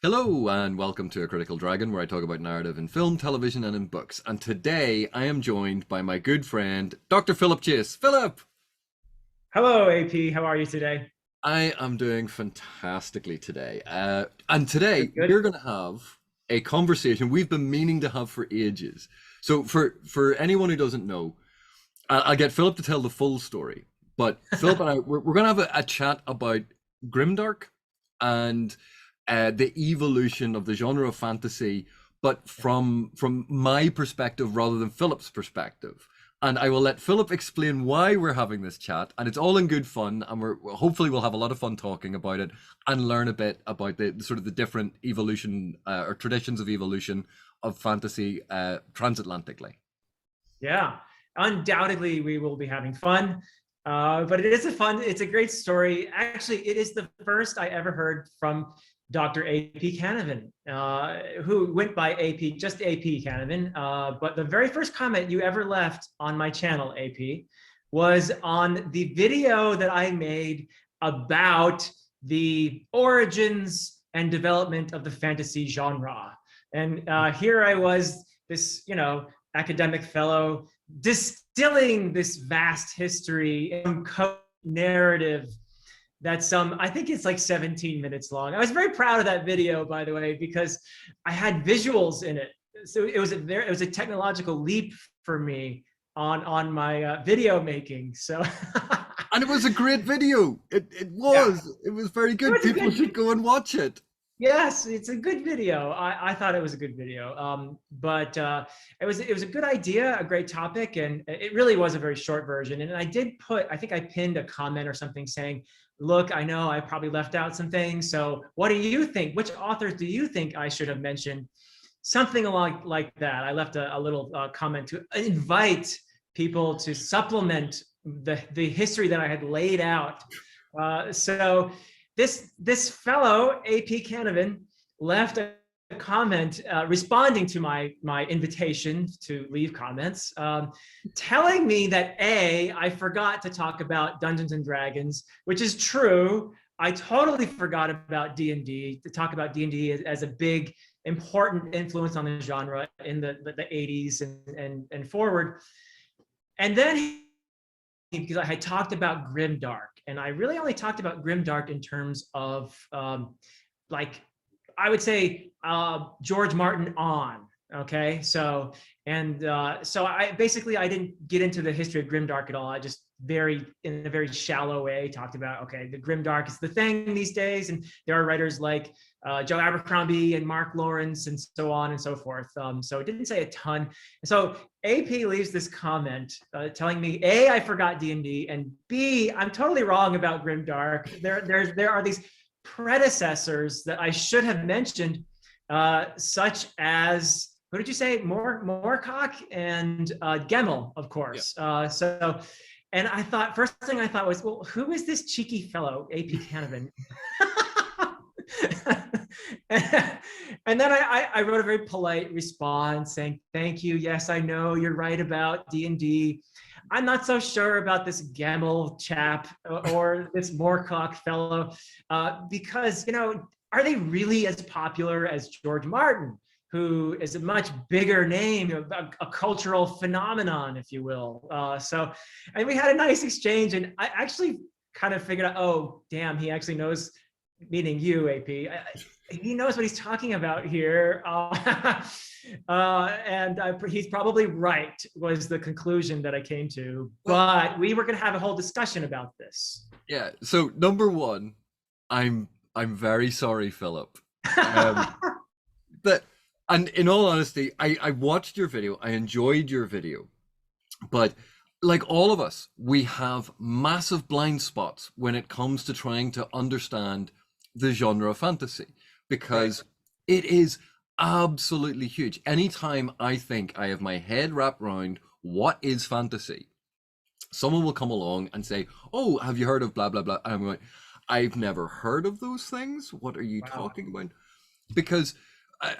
Hello and welcome to A Critical Dragon, where I talk about narrative in film, television, and in books. And today I am joined by my good friend, Dr. Phillip Chase. Philip! Hello, AP. How are you today? I am doing fantastically today. And today Good, we're good. going to have a conversation we've been meaning to have for ages. So for anyone who doesn't know, I'll get Philip to tell the full story. But Philip and I, we're going to have a chat about Grimdark and the evolution of the genre of fantasy, but from my perspective rather than Philip's perspective. And I will let Philip explain why we're having this chat, and it's all in good fun, and we're hopefully we'll have a lot of fun talking about it and learn a bit about the sort of the different evolution or traditions of evolution of fantasy transatlantically. Yeah, undoubtedly we will be having fun. But it's a great story. Actually, it is the first I ever heard from Dr. A.P. Canavan, who went by AP, just A.P. Canavan. But the very first comment you ever left on my channel, A.P., was on the video that I made about the origins and development of the fantasy genre. And here I was, this, academic fellow, distilling this vast history in narrative that's I think it's like 17 minutes long. I was very proud of that video, by the way, because I had visuals in it. So it was a technological leap for me on my video making. So And it was a great video. It yeah, was. It was very it good. was a People good. should go and watch it. Yes, it's a good video. I thought it was a good video. But it was a good idea, a great topic, and it really was a very short version. And I think I pinned a comment or something saying, "Look, I know I probably left out some things. So what do you think? Which authors do you think I should have mentioned?" Something along like that. I left a little comment to invite people to supplement the history that I had laid out. So this fellow AP Canavan left a comment responding to my invitation to leave comments, telling me that I forgot to talk about Dungeons and Dragons, which is true. I totally forgot about D&D, to talk about D&D as a big important influence on the genre in the 80s and forward. And then because I had talked about Grimdark, and I really only talked about Grimdark in terms of like I would say George Martin on. Okay, so I didn't get into the history of Grimdark at all. I just in a very shallow way talked about, okay, the Grimdark is the thing these days, and there are writers like Joe Abercrombie and Mark Lawrence and so on and so forth. So it didn't say a ton. So AP leaves this comment telling me, A, I forgot D&D, and B, I'm totally wrong about Grimdark. There are these predecessors that I should have mentioned, such as, what did you say? Moorcock and Gemmell, of Yeah. course. And first thing I thought was, well, who is this cheeky fellow, AP Canavan? And then I wrote a very polite response saying, thank you. Yes, I know you're right about D&D. I'm not so sure about this Gamel chap or this Moorcock fellow, because, are they really as popular as George Martin, who is a much bigger name, a cultural phenomenon, if you will. And we had a nice exchange, and I actually kind of figured out, oh, damn, he actually knows, meaning you, AP. He knows what he's talking about here. He's probably right, was the conclusion that I came to. Well, But we were going to have a whole discussion about this. yeah. So number one, I'm very sorry, Philip. Um, that and in all honesty, I watched your video. I enjoyed your video, but like all of us, we have massive blind spots when it comes to trying to understand the genre of fantasy Right. because it is absolutely huge. Anytime I think I have my head wrapped around what is fantasy, someone will come along and say, "Oh, have you heard of blah blah blah?" And I'm going, "I've never heard of those things. What are you Wow. talking about?" Because,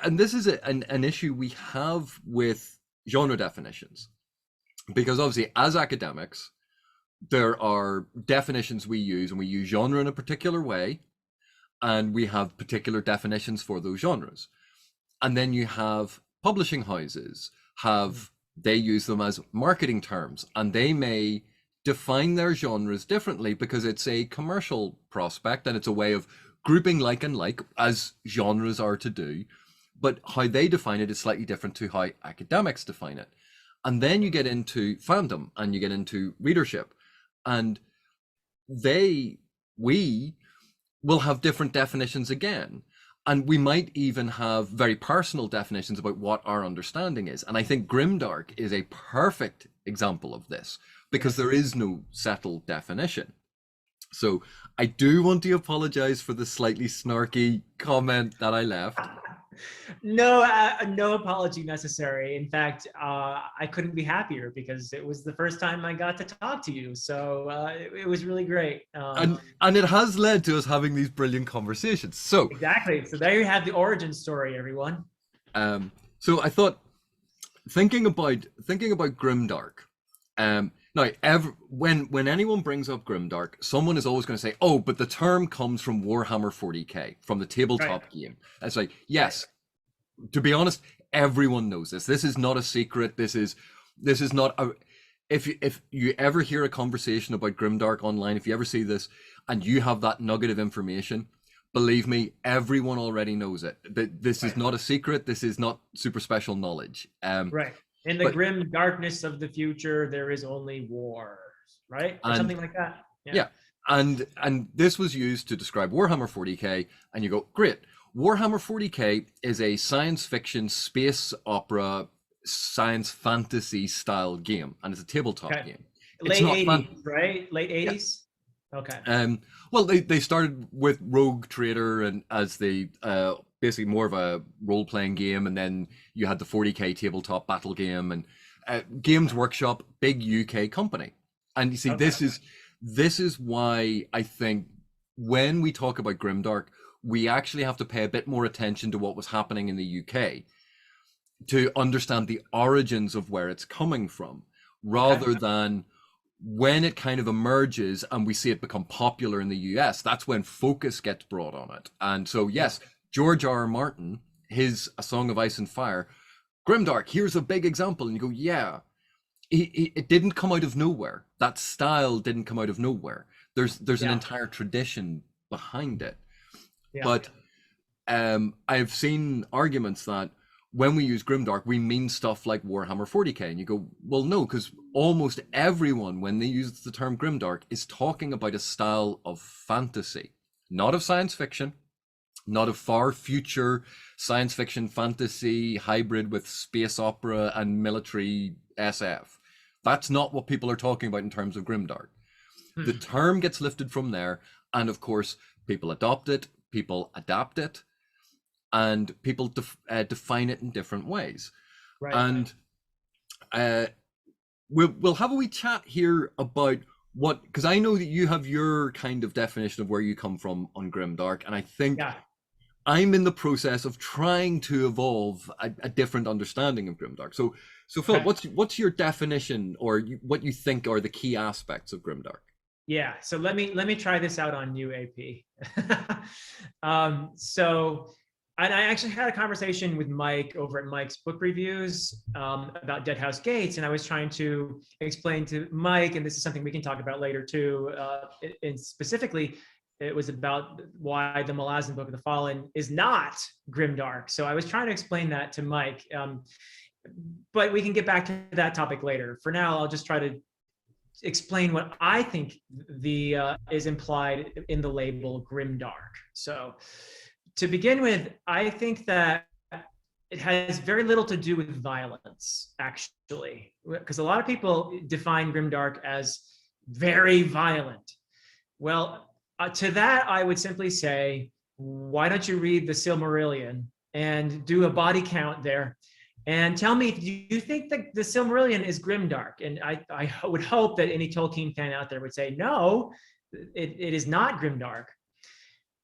and this is an issue we have with genre definitions, because obviously as academics there are definitions we use, and we use genre in a particular way, and we have particular definitions for those genres. And then you have publishing houses they use them as marketing terms, and they may define their genres differently because it's a commercial prospect and it's a way of grouping like and like, as genres are to do. But how they define it is slightly different to how academics define it. And then you get into fandom and you get into readership, and we will have different definitions again. And we might even have very personal definitions about what our understanding is. And I think Grimdark is a perfect example of this, because there is no settled definition. So I do want to apologize for the slightly snarky comment that I left. No, no apology necessary. In fact, I couldn't be happier because it was the first time I got to talk to you. So it was really great. And it has led to us having these brilliant conversations. So exactly. So there you have the origin story, everyone. So I thought, thinking about Grimdark. Now, when anyone brings up Grimdark, someone is always going to say, "Oh, but the term comes from Warhammer 40k, from the tabletop game." It's like, yes, to be honest, everyone knows this. This is not a secret. This is not a. If you ever hear a conversation about Grimdark online, if you ever see this and you have that nugget of information, believe me, everyone already knows it. This is not a secret. This is not super special knowledge. Right. In the grim darkness of the future, there is only war, right? Or something like that. Yeah. And this was used to describe Warhammer 40k, and you go, great. Warhammer 40k is a science fiction, space opera, science fantasy style game, and it's a tabletop game. Late 80s, right? Late 80s? Yeah. Okay. Well, they started with Rogue Trader and as the basically more of a role-playing game, and then you had the 40k tabletop battle game, and Games Workshop, big UK company. And you see, this is why I think when we talk about Grimdark, we actually have to pay a bit more attention to what was happening in the UK to understand the origins of where it's coming from, rather than when it kind of emerges and we see it become popular in the US. That's when focus gets brought on it. And so, yes, George R.R. Martin, his A Song of Ice and Fire, Grimdark, here's a big example. And you go, yeah, it didn't come out of nowhere. That style didn't come out of nowhere. There's an entire tradition behind it. Yeah. But I've seen arguments that when we use Grimdark, we mean stuff like Warhammer 40k. And you go, well, no, because almost everyone, when they use the term Grimdark, is talking about a style of fantasy, not of science fiction, not of far future science fiction fantasy hybrid with space opera and military SF. That's not what people are talking about in terms of Grimdark. The term gets lifted from there, and of course, people adopt it, people adapt it, and people define it in different ways. Right. And we'll have a wee chat here about what, because I know that you have your kind of definition of where you come from on Grimdark, and I think I'm in the process of trying to evolve a different understanding of Grimdark. So Phil, what's your definition, or what you think are the key aspects of Grimdark? Yeah, so let me try this out on you, AP. And I actually had a conversation with Mike over at Mike's book reviews about Dead House Gates, and I was trying to explain to Mike, and this is something we can talk about later too, and specifically, it was about why the Malazan Book of the Fallen is not grimdark. So I was trying to explain that to Mike, but we can get back to that topic later. For now, I'll just try to explain what I think is implied in the label grimdark. So to begin with, I think that it has very little to do with violence, actually, because a lot of people define grimdark as very violent. Well, to that, I would simply say, why don't you read the Silmarillion and do a body count there and tell me if you think that the Silmarillion is grimdark. And I would hope that any Tolkien fan out there would say, no, it is not grimdark.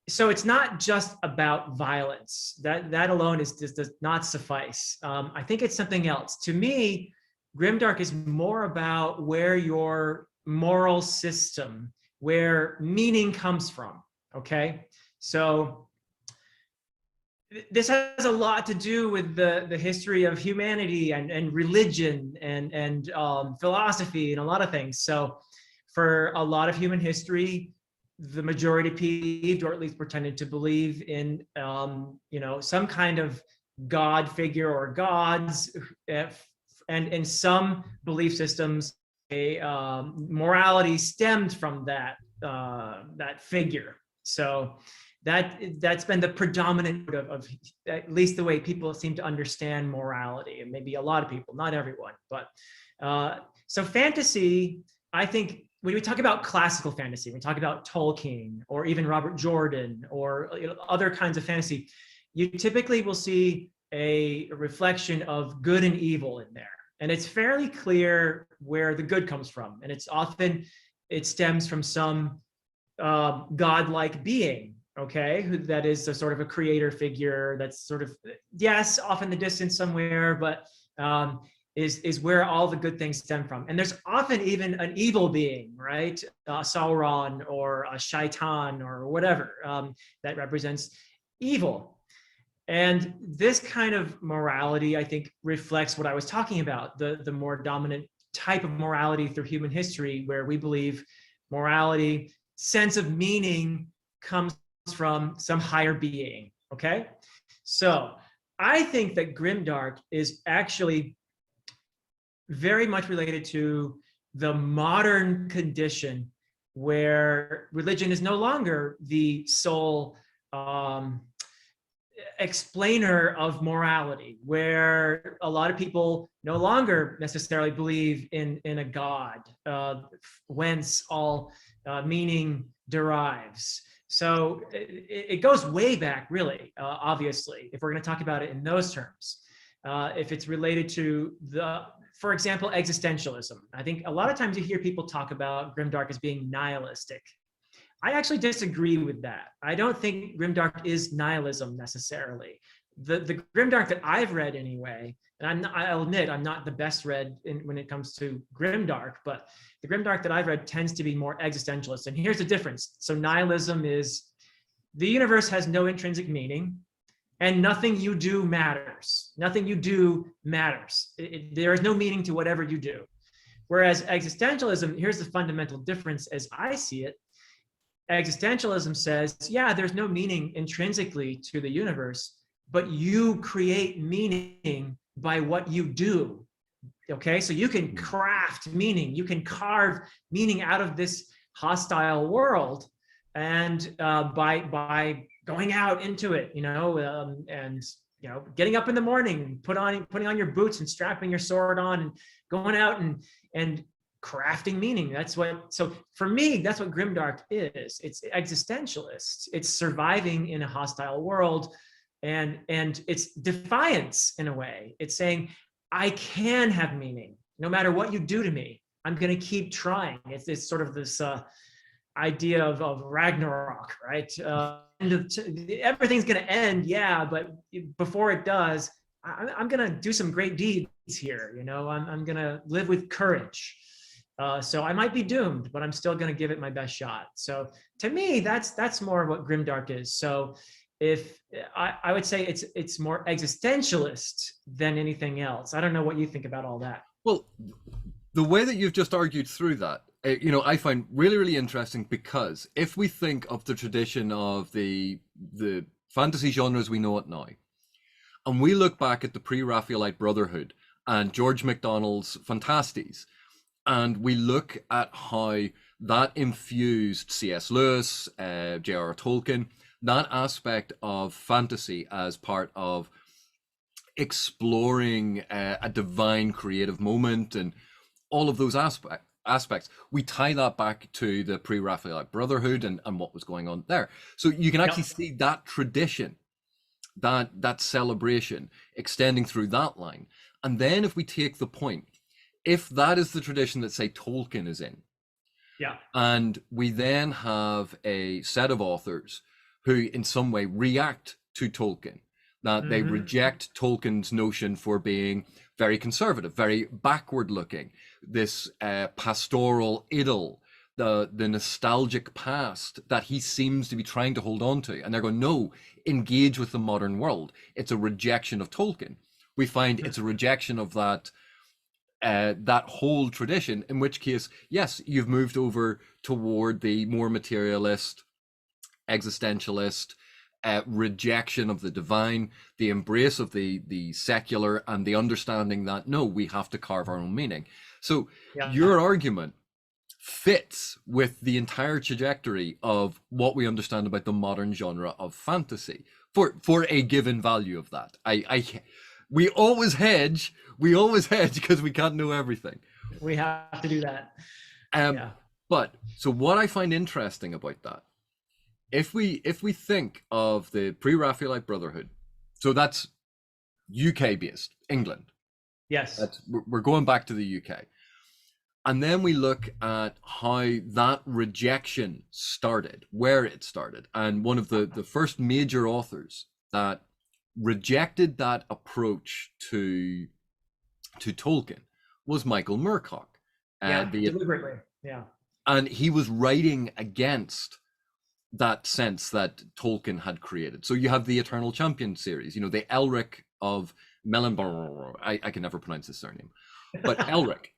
So it's not just about violence. That alone does not suffice. I think it's something else. To me, grimdark is more about where your moral system, where meaning comes from, okay? So this has a lot to do with the history of humanity and religion and philosophy and a lot of things. So for a lot of human history, the majority believed, or at least pretended to believe in, some kind of God figure or gods, and in some belief systems, morality stemmed from that figure. So that's been the predominant of at least the way people seem to understand morality, and maybe a lot of people, not everyone. But so fantasy, I think, when we talk about classical fantasy, when we talk about Tolkien or even Robert Jordan or other kinds of fantasy, you typically will see a reflection of good and evil in there. And it's fairly clear where the good comes from. And it's often, it stems from some godlike being, okay, that is a sort of a creator figure that's sort of, yes, off in the distance somewhere, but is where all the good things stem from. And there's often even an evil being, right? Sauron or a shaitan or whatever, that represents evil. And this kind of morality, I think, reflects what I was talking about, the more dominant type of morality through human history, where we believe morality, sense of meaning, comes from some higher being, okay? So I think that Grimdark is actually very much related to the modern condition where religion is no longer the sole explainer of morality, where a lot of people no longer necessarily believe in a god, whence all meaning derives. So it goes way back, really, obviously, if we're going to talk about it in those terms. If it's related to for example, existentialism. I think a lot of times you hear people talk about Grimdark as being nihilistic. I actually disagree with that. I don't think Grimdark is nihilism necessarily. The Grimdark that I've read anyway, and I'll admit I'm not the best read when it comes to Grimdark, but the Grimdark that I've read tends to be more existentialist. And here's the difference. So nihilism is the universe has no intrinsic meaning, and nothing you do matters. Nothing you do matters. There is no meaning to whatever you do. Whereas existentialism, here's the fundamental difference as I see it. Existentialism says, yeah, there's no meaning intrinsically to the universe, but you create meaning by what you do. Okay, so you can craft meaning, you can carve meaning out of this hostile world, and by going out into it, and getting up in the morning, putting on your boots and strapping your sword on and going out and crafting meaning. So for me, that's what Grimdark is. It's existentialist. It's surviving in a hostile world, and it's defiance in a way. It's saying, I can have meaning no matter what you do to me. I'm going to keep trying. It's sort of this idea of Ragnarok, right? Everything's going to end, yeah, but before it does, I'm going to do some great deeds here. I'm going to live with courage. So I might be doomed, but I'm still going to give it my best shot. So to me, that's more what Grimdark is. So if I would say it's more existentialist than anything else. I don't know what you think about all that. Well, the way that you've just argued through that, I find really, really interesting, because if we think of the tradition of the fantasy genres we know it now, and we look back at the Pre-Raphaelite Brotherhood and George MacDonald's Fantasties, and we look at how that infused C.S. Lewis, J.R.R. Tolkien, that aspect of fantasy as part of exploring a divine creative moment and all of those aspects, we tie that back to the Pre-Raphaelite Brotherhood and what was going on there. So you can actually see that tradition, that celebration extending through that line. And then if we take the point, if that is the tradition that, say, Tolkien is in, and we then have a set of authors who in some way react to Tolkien, that they reject Tolkien's notion for being very conservative, very backward looking, this pastoral idyll the nostalgic past that he seems to be trying to hold on to, and they're going, no, engage with the modern world. It's a rejection of Tolkien. We find it's a rejection of that that whole tradition, in which case, yes, you've moved over toward the more materialist, existentialist rejection of the divine, the embrace of the secular, and the understanding that no, we have to carve our own meaning. So your argument fits with the entire trajectory of what we understand about the modern genre of fantasy for a given value of that. We always hedge because we can't know everything. We have to do that. But so what I find interesting about that, if we think of the Pre-Raphaelite Brotherhood, so that's UK based, England. Yes. We're going back to the UK. And then we look at how that rejection started, where it started. And one of the first major authors that rejected that approach to Tolkien was Michael Moorcock. Deliberately. Yeah. And he was writing against that sense that Tolkien had created. So you have the Eternal Champion series, you know, the Elric of Melanbar, I can never pronounce his surname, but Elric,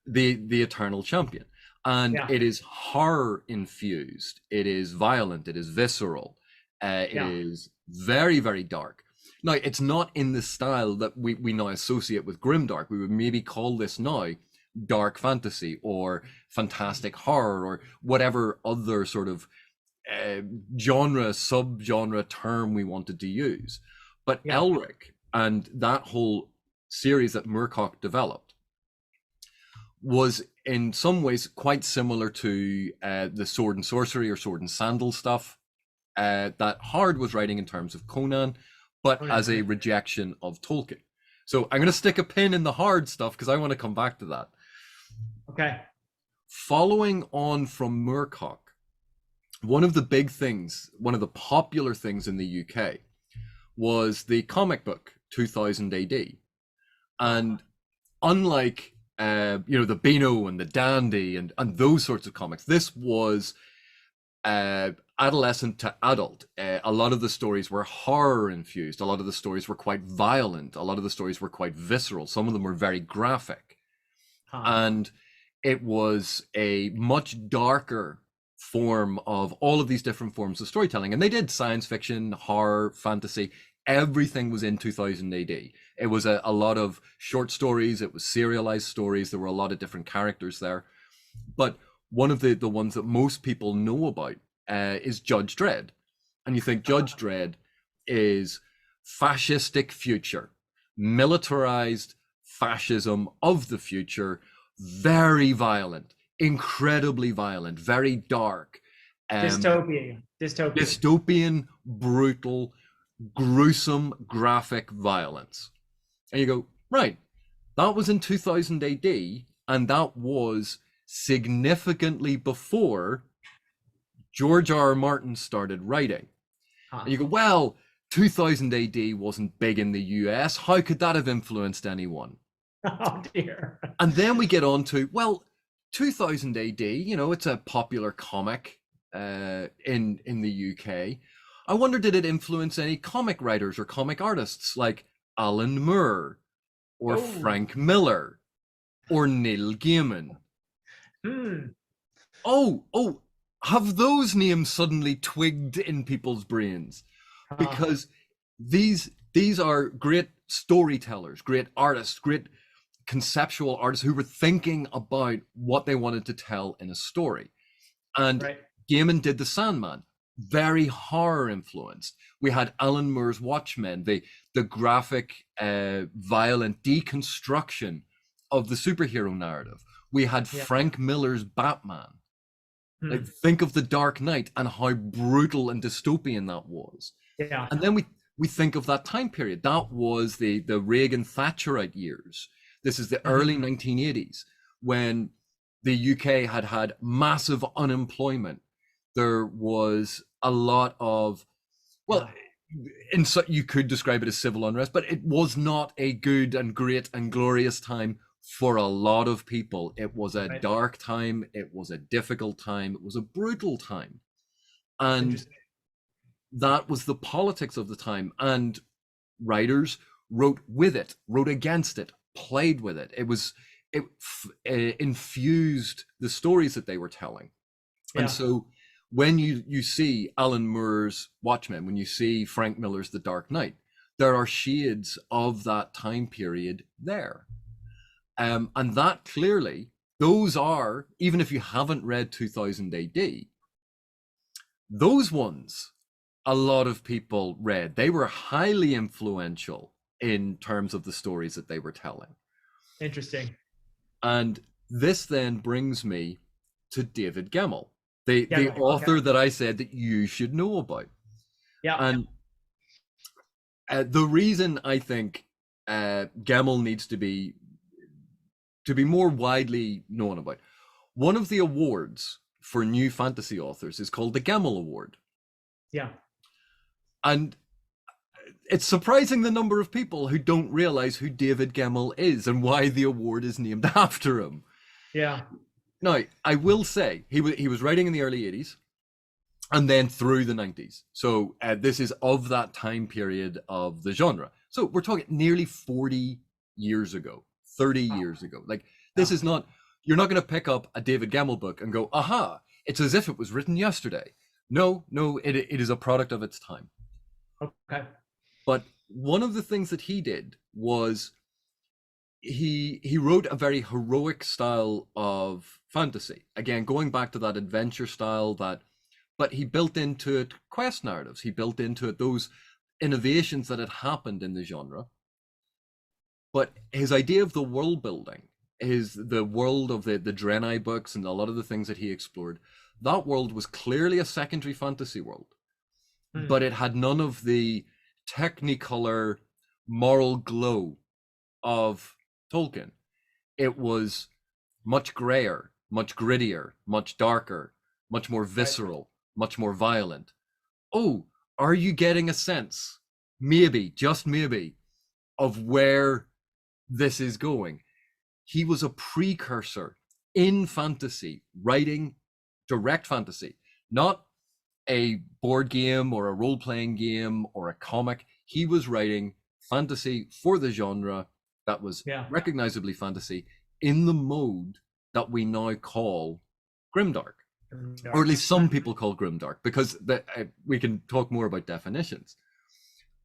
the Eternal Champion. And it is horror infused, it is violent, it is visceral, it is very, very dark. Now, it's not in the style that we now associate with grimdark. We would maybe call this now dark fantasy or fantastic horror or whatever other sort of subgenre term we wanted to use. But Elric and that whole series that Moorcock developed was in some ways quite similar to the sword and sorcery or sword and sandal stuff that Howard was writing in terms of Conan, but as a rejection of Tolkien. So I'm going to stick a pin in the hard stuff because I want to come back to that. Okay. Following on from Moorcock, one of the big things, one of the popular things in the UK was the comic book 2000 AD. And unlike, the Beano and the Dandy and those sorts of comics, this was adolescent to adult. A lot of the stories were horror infused. A lot of the stories were quite violent. A lot of the stories were quite visceral. Some of them were very graphic. And it was a much darker form of all of these different forms of storytelling. And they did science fiction, horror, fantasy. Everything was in 2000 AD. It was a lot of short stories. It was serialized stories. There were a lot of different characters there. But one of the ones that most people know about is Judge Dredd. And you think Judge Dredd is fascistic future, militarized fascism of the future, very violent, incredibly violent, very dark. Dystopian, brutal, gruesome, graphic violence. And you go, right, that was in 2000 AD, and that was significantly before George R. R. Martin started writing. And you go, well, 2000 AD wasn't big in the US. How could that have influenced anyone? Oh, dear. And then we get on to, well, 2000 AD, it's a popular comic in the UK. I wonder, did it influence any comic writers or comic artists like Alan Moore or Frank Miller or Neil Gaiman? Oh, have those names suddenly twigged in people's brains? Because these are great storytellers, great artists, great conceptual artists who were thinking about what they wanted to tell in a story. And Gaiman did The Sandman, very horror influenced. We had Alan Moore's Watchmen, the graphic, violent deconstruction of the superhero narrative. We had Frank Miller's Batman. Like, think of The Dark Knight and how brutal and dystopian that was. And then we think of that time period. That was the Reagan Thatcherite years. This is the early 1980s when the UK had massive unemployment. There was a lot of, you could describe it as civil unrest, but it was not a good and great and glorious time for a lot of people, it was a Right. dark time, it was a difficult time, it was a brutal time. And Interesting. that was the politics of the time. And writers wrote with it, wrote against it, played with it. It infused the stories that they were telling. And Yeah. so when you see Alan Moore's Watchmen, when you see Frank Miller's The Dark Knight, there are shades of that time period there. And that clearly, those are, even if you haven't read 2000 AD, those ones, a lot of people read. They were highly influential in terms of the stories that they were telling. Interesting. And this then brings me to David Gemmell, the Yeah. author Okay. that I said that you should know about. Yeah. And the reason I think Gemmell needs to be more widely known about, one of the awards for new fantasy authors is called the Gamel Award. Yeah. And it's surprising the number of people who don't realize who David Gemmell is and why the award is named after him. Yeah. Now, I will say he was writing in the early 80s and then through the 90s. So this is of that time period of the genre. So we're talking nearly 40 years ago, 30 years ago. Like, this is not, you're not going to pick up a David Gemmell book and go, aha, it's as if it was written yesterday. No, it is a product of its time. Okay. But one of the things that he did was he wrote a very heroic style of fantasy. Again, going back to that adventure style, but he built into it quest narratives. He built into it those innovations that had happened in the genre. But his idea of the world building, the world of the Draenei books and a lot of the things that he explored, that world was clearly a secondary fantasy world. But it had none of the technicolor moral glow of Tolkien. It was much grayer, much grittier, much darker, much more visceral, much more violent. Oh, are you getting a sense, maybe, just maybe, of where this is going? He was a precursor in fantasy, writing direct fantasy, not a board game or a role-playing game or a comic. He was writing fantasy for the genre that was recognizably fantasy in the mode that we now call grimdark, or at least some people call grimdark, because we can talk more about definitions.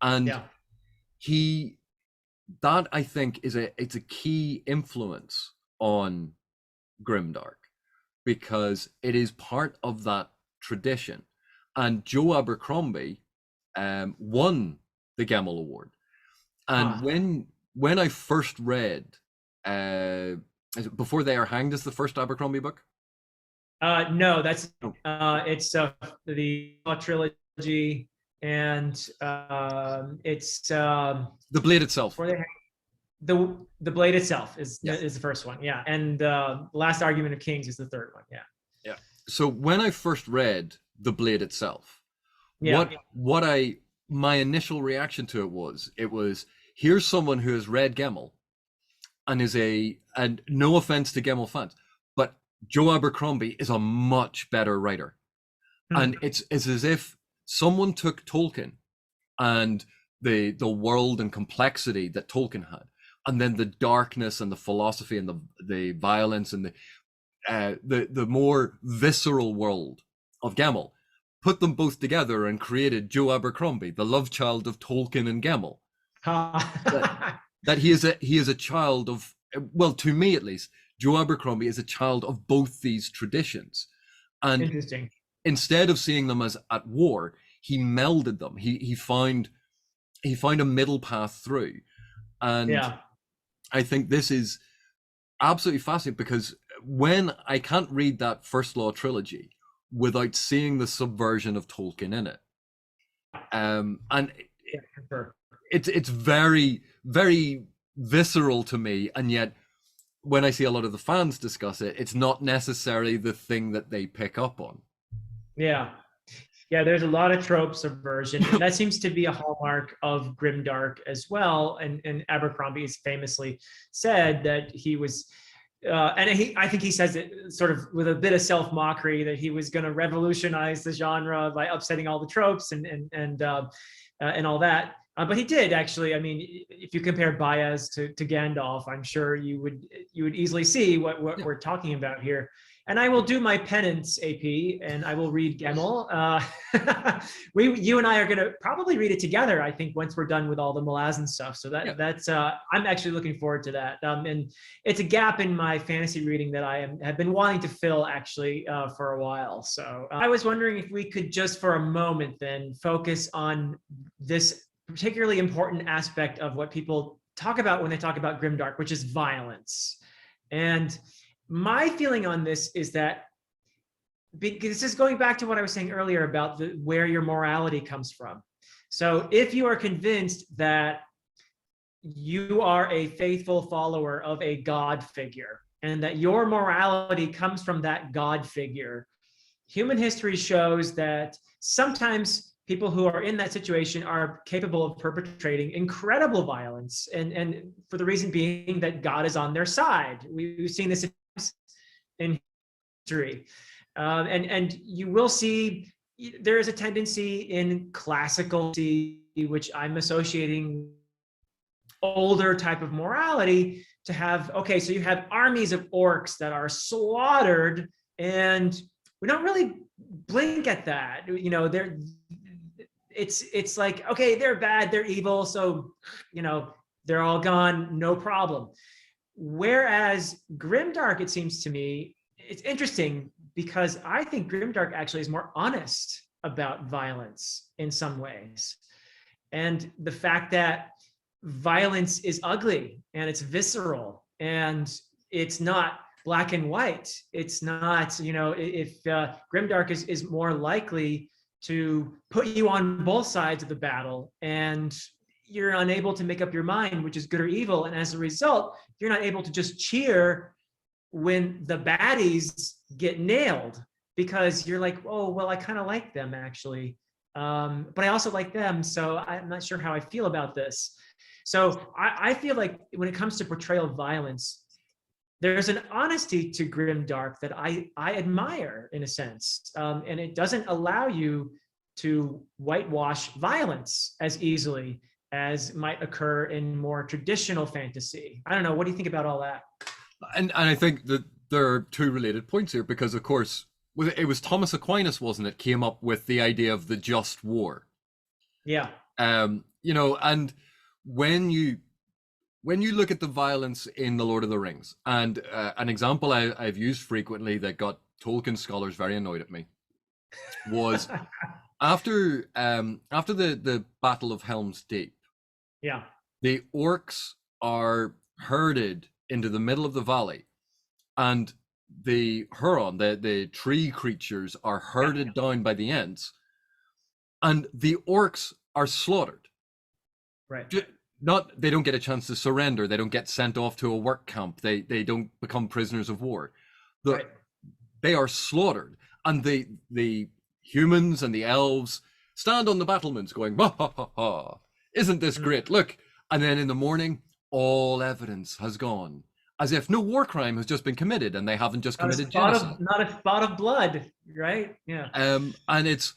And that I think it's a key influence on grimdark, because it is part of that tradition. And Joe Abercrombie won the Gemmell Award. And when I first read Before They Are Hanged is the first Abercrombie book? No, that's it's the trilogy, and it's The Blade itself. The Blade itself is the first one, and Last Argument of Kings is the third one, yeah. So when I first read The Blade itself, my initial reaction to it was here's someone who has read Gemmell and no offense to Gemmell fans, but Joe Abercrombie is a much better writer. And it's as if someone took Tolkien and the world and complexity that Tolkien had, and then the darkness and the philosophy and the violence and the more visceral world of Gemmell, put them both together and created Joe Abercrombie, the love child of Tolkien and Gemmell. That he is a child of, well, to me at least, Joe Abercrombie is a child of both these traditions. And interesting. Instead of seeing them as at war, he melded them. He found a middle path through. And I think this is absolutely fascinating, because when I can't read that First Law trilogy without seeing the subversion of Tolkien in it. And it's very, very visceral to me, and yet when I see a lot of the fans discuss it, it's not necessarily the thing that they pick up on. Yeah. Yeah, there's a lot of trope subversion, and that seems to be a hallmark of grimdark as well. And Abercrombie has famously said that he was, I think he says it sort of with a bit of self-mockery, that he was going to revolutionize the genre by upsetting all the tropes and all that. But he did actually. I mean, if you compare Baez to Gandalf, I'm sure you would easily see what we're talking about here. And I will do my penance, AP, and I will read Gemmell. You and I are going to probably read it together, I think, once we're done with all the Malazan stuff. So that's I'm actually looking forward to that. And it's a gap in my fantasy reading that I have been wanting to fill actually for a while. So I was wondering if we could just for a moment then focus on this particularly important aspect of what people talk about when they talk about grimdark, which is violence. And my feeling on this is that, because this is going back to what I was saying earlier about where your morality comes from. So if you are convinced that you are a faithful follower of a God figure and that your morality comes from that God figure, human history shows that sometimes people who are in that situation are capable of perpetrating incredible violence, and for the reason being that God is on their side. We've seen this in history, and you will see there is a tendency in classical, which I'm associating older type of morality, to have, okay, so you have armies of orcs that are slaughtered, and we don't really blink at that. You know, it's like, okay, they're bad, they're evil, so, you know, they're all gone, no problem. Whereas grimdark, it seems to me, it's interesting because I think grimdark actually is more honest about violence in some ways. And the fact that violence is ugly and it's visceral and it's not black and white. It's not, you know, if grimdark is more likely to put you on both sides of the battle, and you're unable to make up your mind which is good or evil, and as a result you're not able to just cheer when the baddies get nailed, because you're like, oh well, I kind of like them actually, but I also like them, so I'm not sure how I feel about this. So I feel like when it comes to portrayal of violence, there's an honesty to grimdark that I admire in a sense, and it doesn't allow you to whitewash violence as easily as might occur in more traditional fantasy. I don't know. What do you think about all that? And I think that there are two related points here, because of course it was Thomas Aquinas, wasn't it, came up with the idea of the just war. Yeah. You know, and when you look at the violence in The Lord of the Rings, and an example I've used frequently that got Tolkien scholars very annoyed at me was after the Battle of Helm's Deep. Yeah. The orcs are herded into the middle of the valley, and the Huron, the tree creatures, are herded down by the Ents, and the orcs are slaughtered. Right. They don't get a chance to surrender. They don't get sent off to a work camp. They don't become prisoners of war. Right. They are slaughtered, and the humans and the elves stand on the battlements going, ha ha ha ha, isn't this great? Look. And then in the morning, all evidence has gone, as if no war crime has just been committed, and they haven't just committed genocide. Not a spot of blood, right? Yeah. And it's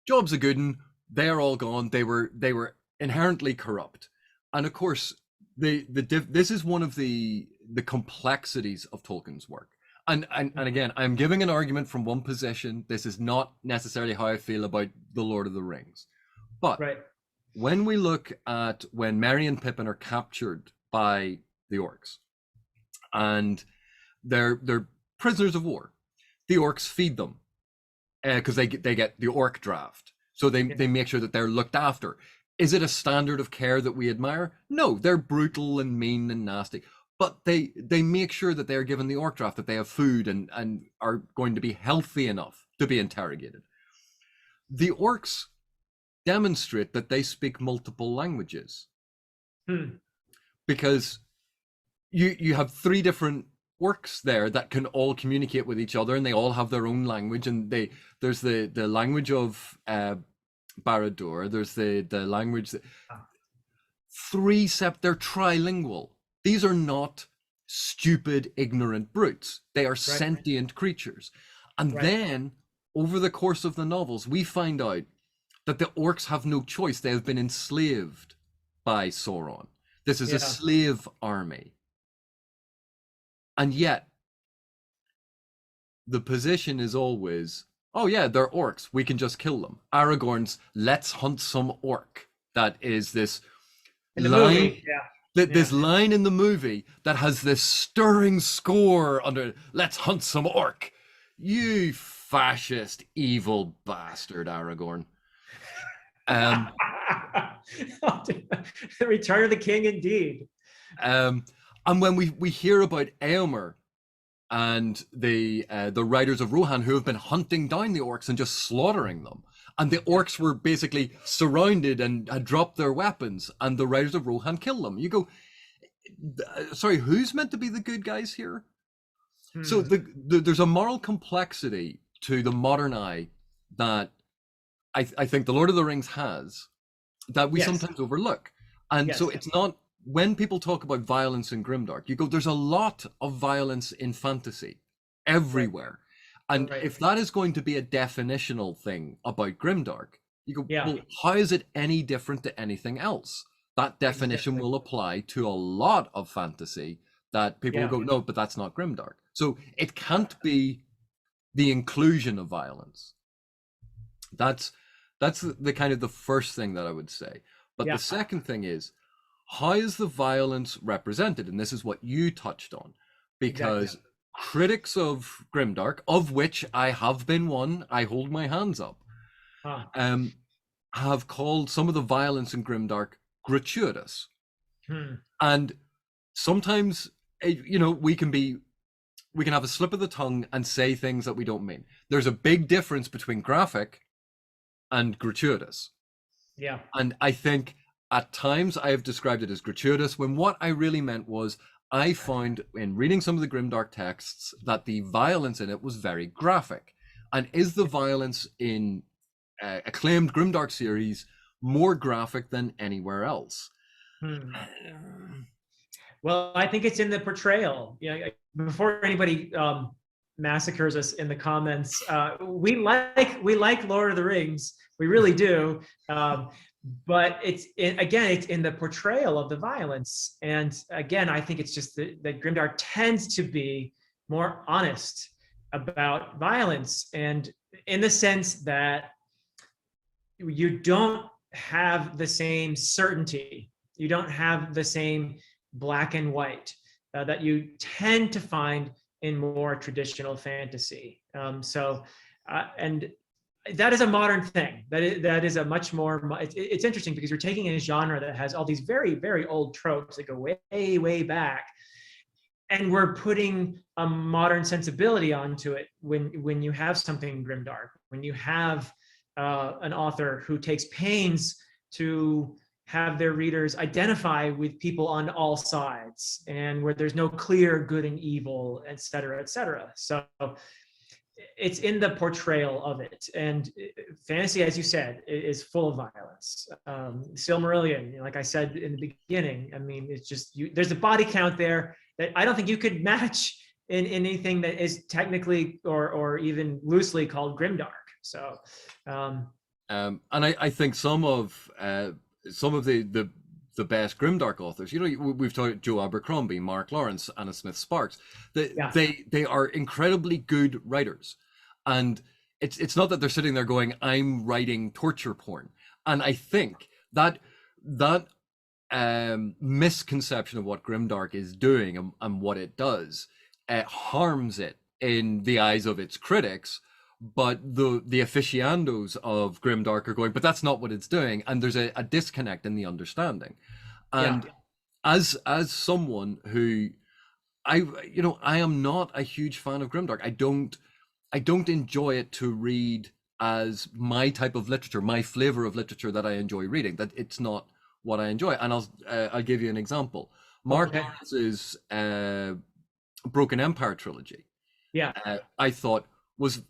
job's a good one. They're all gone. They were inherently corrupt, and of course, this is one of the complexities of Tolkien's work. And again, I'm giving an argument from one position. This is not necessarily how I feel about The Lord of the Rings, but right. When we look at when Merry and Pippin are captured by the orcs, and they're prisoners of war, the orcs feed them because they get the orc draft, so they make sure that they're looked after. Is it a standard of care that we admire? No, they're brutal and mean and nasty, but they make sure that they're given the orc draft, that they have food and are going to be healthy enough to be interrogated. The orcs demonstrate that they speak multiple languages, because you have three different orcs there that can all communicate with each other, and they all have their own language, and there's the language of Barad-dûr, there's the language that they're trilingual. These are not stupid, ignorant brutes. They are sentient creatures. And then over the course of the novels, we find out that the orcs have no choice. They have been enslaved by Sauron. This is a slave army. And yet, the position is always, oh yeah, they're orcs, we can just kill them. Aragorn's let's hunt some orc. That is this line, this line in the movie that has this stirring score under, let's hunt some orc. You fascist, evil bastard, Aragorn. The Return of the King, indeed. And when we hear about Éomer and the riders of Rohan who have been hunting down the orcs and just slaughtering them, and the orcs were basically surrounded and had dropped their weapons, and the riders of Rohan kill them. You go, sorry, who's meant to be the good guys here? So there's a moral complexity to the modern eye that I think the Lord of the Rings has that we sometimes overlook. And so it's not, when people talk about violence in Grimdark, you go, there's a lot of violence in fantasy everywhere. And if that is going to be a definitional thing about Grimdark, you go, well, how is it any different to anything else? That definition will apply to a lot of fantasy that people will go, no, but that's not Grimdark. So it can't be the inclusion of violence. That's the kind of the first thing that I would say. But the second thing is, how is the violence represented? And this is what you touched on, because critics of Grimdark, of which I have been one, I hold my hands up, have called some of the violence in Grimdark gratuitous. And sometimes, we can have a slip of the tongue and say things that we don't mean. There's a big difference between graphic and gratuitous. And I think at times I have described it as gratuitous when what I really meant was, I found in reading some of the Grimdark texts that the violence in it was very graphic. And is the violence in acclaimed Grimdark series more graphic than anywhere else? Well, I think it's in the portrayal. Before anybody massacres us in the comments, we like Lord of the Rings, we really do. But it's in the portrayal of the violence. And again, I think it's just that Grimdark tends to be more honest about violence, and in the sense that you don't have the same certainty, you don't have the same black and white that you tend to find in more traditional fantasy. And that is a modern thing. That is a much more, it's interesting because you're taking a genre that has all these very, very old tropes that go way, way back, and we're putting a modern sensibility onto it when you have something grimdark, when you have an author who takes pains to have their readers identify with people on all sides, and where there's no clear good and evil, et cetera, et cetera. So it's in the portrayal of it. And fantasy, as you said, is full of violence. Silmarillion, like I said in the beginning, I mean, it's just, there's a body count there that I don't think you could match in anything that is technically or even loosely called grimdark. So, and I think some of the best grimdark authors, we've talked Joe Abercrombie, Mark Lawrence, Anna Smith Sparks. They are incredibly good writers, and it's not that they're sitting there going, "I'm writing torture porn." And I think that misconception of what grimdark is doing and what it does harms it in the eyes of its critics. But the aficionados of grimdark are going, but that's not what it's doing, and there's a disconnect in the understanding. And as someone who I am not a huge fan of grimdark. I don't enjoy it to read as my type of literature, my flavor of literature that I enjoy reading. That it's not what I enjoy. And I'll give you an example. Mark Lawrence's Broken Empire trilogy, Yeah. I thought was,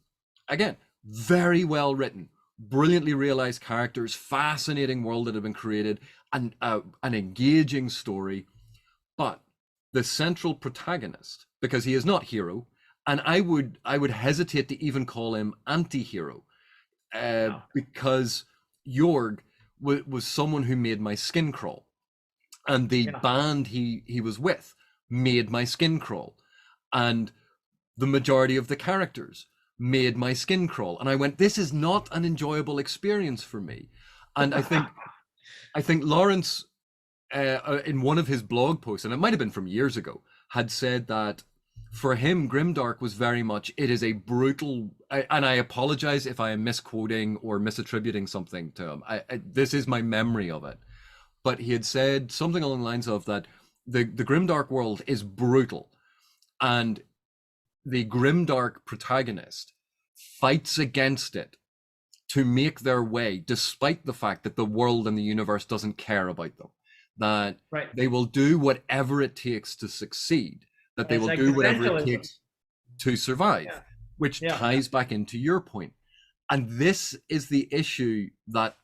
again, very well written, brilliantly realized characters, fascinating world that had been created, and an engaging story. But the central protagonist, because he is not hero, and I would hesitate to even call him anti-hero, Wow. because Jorg was someone who made my skin crawl, and the Yeah. band he was with made my skin crawl, and the majority of the characters made my skin crawl, and I went, this is not an enjoyable experience for me. And I think Lawrence, in one of his blog posts, and it might have been from years ago, had said that for him, Grimdark was very much, it is a brutal, and I apologize if I am misquoting or misattributing something to him. This is my memory of it. But he had said something along the lines of that the Grimdark world is brutal, and the Grimdark protagonist fights against it to make their way, despite the fact that the world and the universe doesn't care about them. That Right. they will do whatever it takes to succeed, that they It's will like do whatever it essentialism. takes to survive, Yeah. which Yeah. ties back into your point. And this is the issue that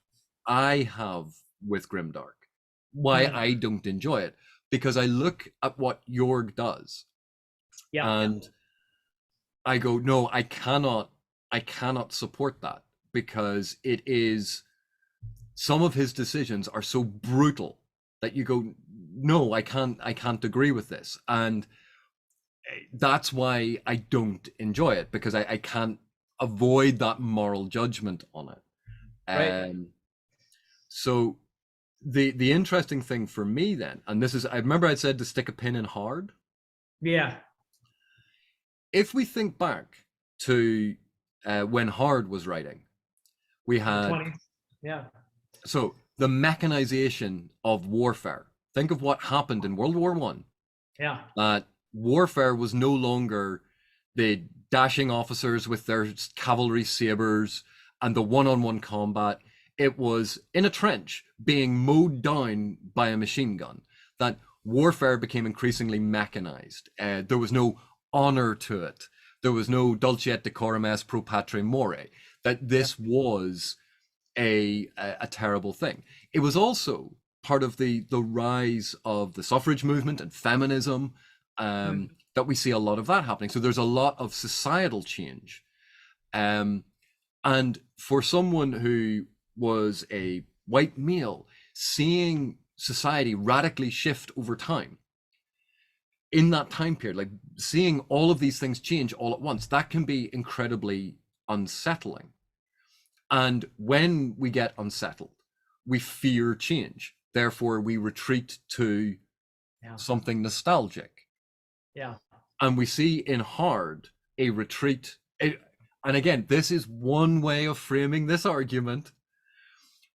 I have with Grimdark, why I don't enjoy it, because I look at what Jorg does, Yeah. and I go, no, I cannot support that, because it is, some of his decisions are so brutal that you go, no, I can't agree with this. And that's why I don't enjoy it, because I can't avoid that moral judgment on it. Right. So the interesting thing for me then, and this is, I remember I said to stick a pin in hard. Yeah. If we think back to when Hard was writing, we had 20s. Yeah. so the mechanization of warfare. Think of what happened in World War One. Yeah. That warfare was no longer the dashing officers with their cavalry sabers and the one-on-one combat. It was in a trench being mowed down by a machine gun. That warfare became increasingly mechanized. There was no honor to it. There was no dulce et decorum est pro patre more. That this was a terrible thing. It was also part of the rise of the suffrage movement and feminism, that we see a lot of that happening. So there's a lot of societal change. And for someone who was a white male, seeing society radically shift over time, in that time period, like seeing all of these things change all at once, that can be incredibly unsettling. And when we get unsettled, we fear change. Therefore, we retreat to something nostalgic. Yeah. And we see in Hard a retreat. And again, this is one way of framing this argument,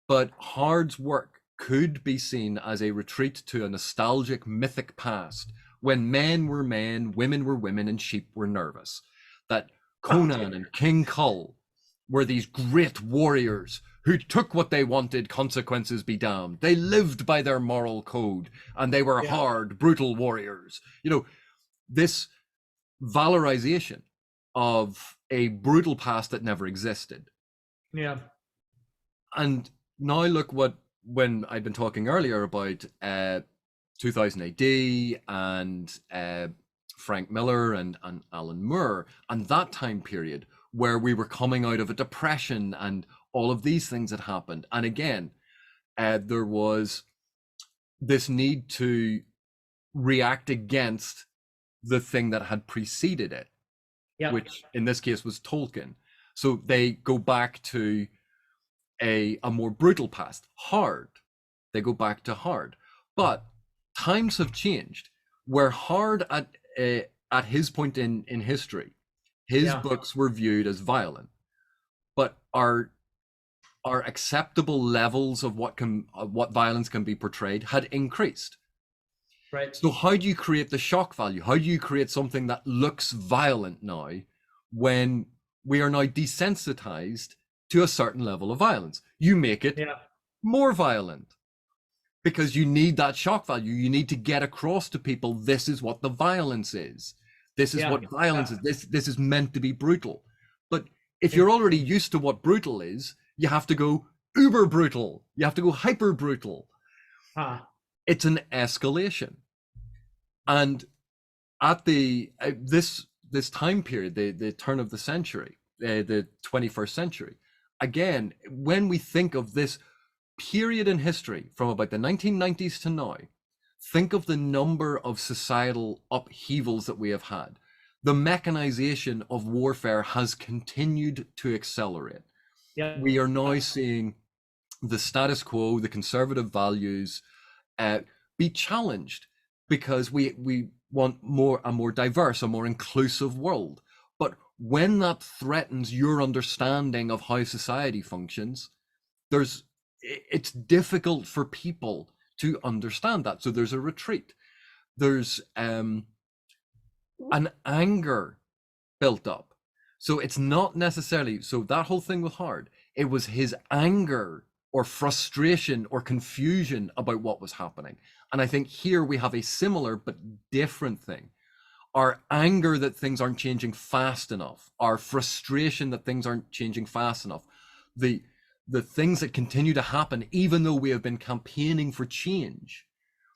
but Hard's work could be seen as a retreat to a nostalgic, mythic past when men were men, women were women, and sheep were nervous. That Conan and King Kull were these great warriors who took what they wanted, consequences be damned. They lived by their moral code, and they were hard, brutal warriors. You know, this valorization of a brutal past that never existed. Yeah. And now look when I'd been talking earlier about 2000 AD and Frank Miller and Alan Moore, and that time period where we were coming out of a depression and all of these things had happened. And again, there was this need to react against the thing that had preceded it, which in this case was Tolkien. So they go back to a more brutal past, Hard. They go back to Hard. But times have changed, where Hard at his point in history, his books were viewed as violent, but our acceptable levels of what violence can be portrayed had increased. Right. So how do you create the shock value? How do you create something that looks violent now when we are now desensitized to a certain level of violence? You make it more violent because you need that shock value. You need to get across to people, this is what the violence is. This is Yeah. what violence is. This is meant to be brutal. But if you're already used to what brutal is, you have to go uber brutal. You have to go hyper brutal. Huh. It's an escalation. And at this time period, the turn of the century, the 21st century, again, when we think of this period in history from about the 1990s to now, think of the number of societal upheavals that we have had. The mechanization of warfare has continued to accelerate. Yeah. We are now seeing the status quo, the conservative values, be challenged because we want a more diverse, a more inclusive world. But when that threatens your understanding of how society functions, it's difficult for people to understand that. So there's a retreat. There's an anger built up. So it's not necessarily, so that whole thing with Hard, it was his anger or frustration or confusion about what was happening. And I think here we have a similar but different thing. Our anger that things aren't changing fast enough, our frustration that things aren't changing fast enough, the things that continue to happen, even though we have been campaigning for change.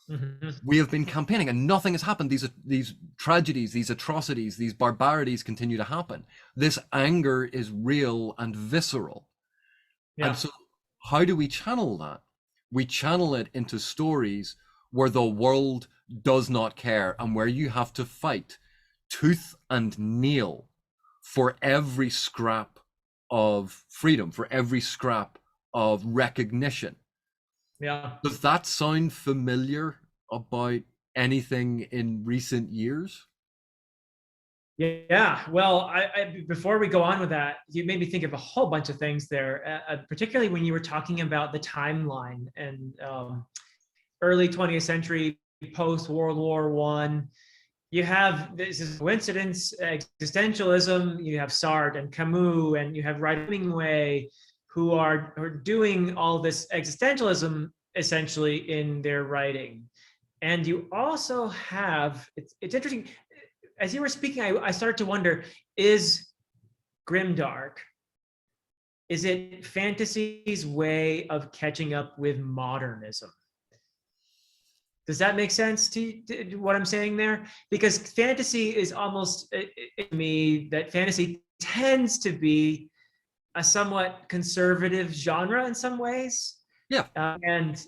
Mm-hmm. We have been campaigning and nothing has happened. These tragedies, these atrocities, these barbarities continue to happen. This anger is real and visceral. Yeah. And so how do we channel that? We channel it into stories where the world does not care and where you have to fight tooth and nail for every scrap of freedom, for every scrap of recognition. Yeah. Does that sound familiar about anything in recent years? Yeah, well, I before we go on with that, you made me think of a whole bunch of things there, particularly when you were talking about the timeline and early 20th century, post World War I. You have, this is coincidence, existentialism. You have Sartre and Camus, and you have Hemingway, who are doing all this existentialism essentially in their writing. And you also have, it's interesting, as you were speaking, I started to wonder, is grimdark, is it fantasy's way of catching up with modernism? Does that make sense to what I'm saying there? Because fantasy is almost, to me, that fantasy tends to be a somewhat conservative genre in some ways. Yeah. And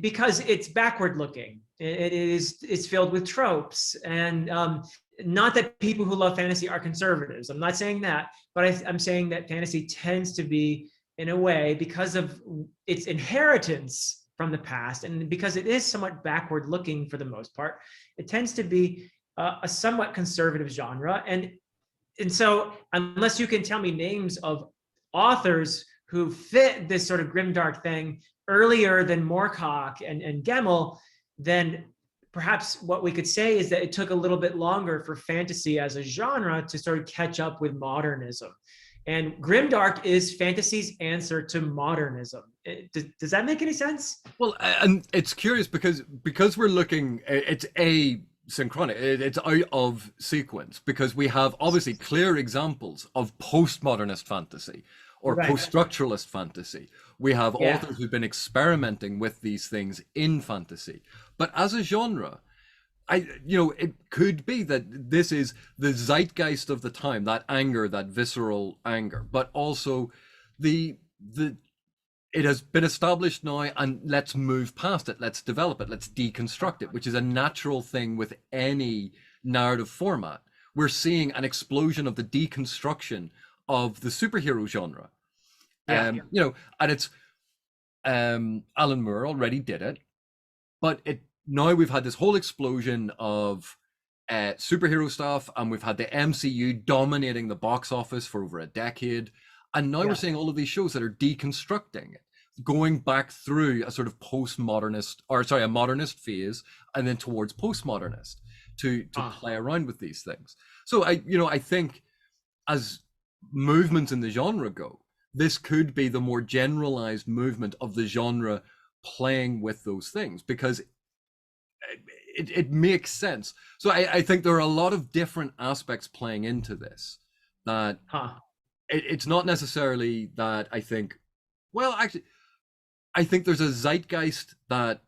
because it's backward looking, it's filled with tropes, and not that people who love fantasy are conservatives. I'm not saying that, but I'm saying that fantasy tends to be, in a way, because of its inheritance from the past, and because it is somewhat backward looking for the most part, it tends to be a somewhat conservative genre. And so unless you can tell me names of authors who fit this sort of grimdark thing earlier than Moorcock and Gemmell, then perhaps what we could say is that it took a little bit longer for fantasy as a genre to sort of catch up with modernism. And grimdark is fantasy's answer to modernism. Does that make any sense? Well, and it's curious because we're looking, it's asynchronic, it's out of sequence, because we have obviously clear examples of postmodernist fantasy or post-structuralist fantasy. We have authors who've been experimenting with these things in fantasy. But as a genre, it could be that this is the zeitgeist of the time, that anger, that visceral anger, but also it has been established now, and let's move past it, let's develop it, let's deconstruct it, which is a natural thing with any narrative format. We're seeing an explosion of the deconstruction of the superhero genre. And it's Alan Moore already did it, but now we've had this whole explosion of superhero stuff, and we've had the MCU dominating the box office for over a decade, and now we're seeing all of these shows that are deconstructing it, going back through a sort of a modernist phase, and then towards postmodernist to play around with these things. So I think as movements in the genre go, this could be the more generalized movement of the genre playing with those things, because it makes sense. So I think there are a lot of different aspects playing into this. That it's not necessarily that I think. Well, actually, I think there's a zeitgeist that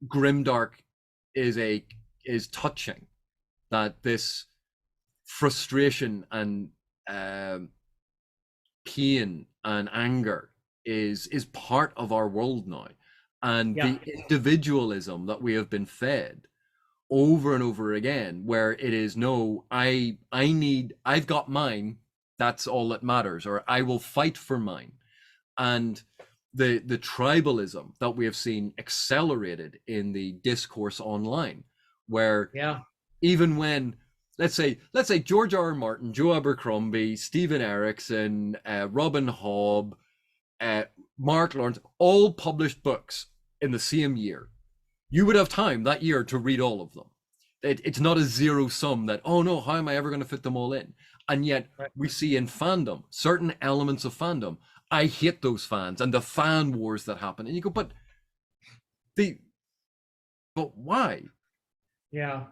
grimdark is touching. That this frustration and pain and anger is part of our world now, and the individualism that we have been fed over and over again, where it is no, I've got mine, that's all that matters, or I will fight for mine. And the tribalism that we have seen accelerated in the discourse online, where even when let's say George R. R. Martin, Joe Abercrombie, Stephen Erickson, Robin Hobb, Mark Lawrence, all published books in the same year, you would have time that year to read all of them. It's not a zero sum that, oh no, how am I ever going to fit them all in? And yet we see in fandom, certain elements of fandom, I hate those fans and the fan wars that happen. And you go, but why? Yeah.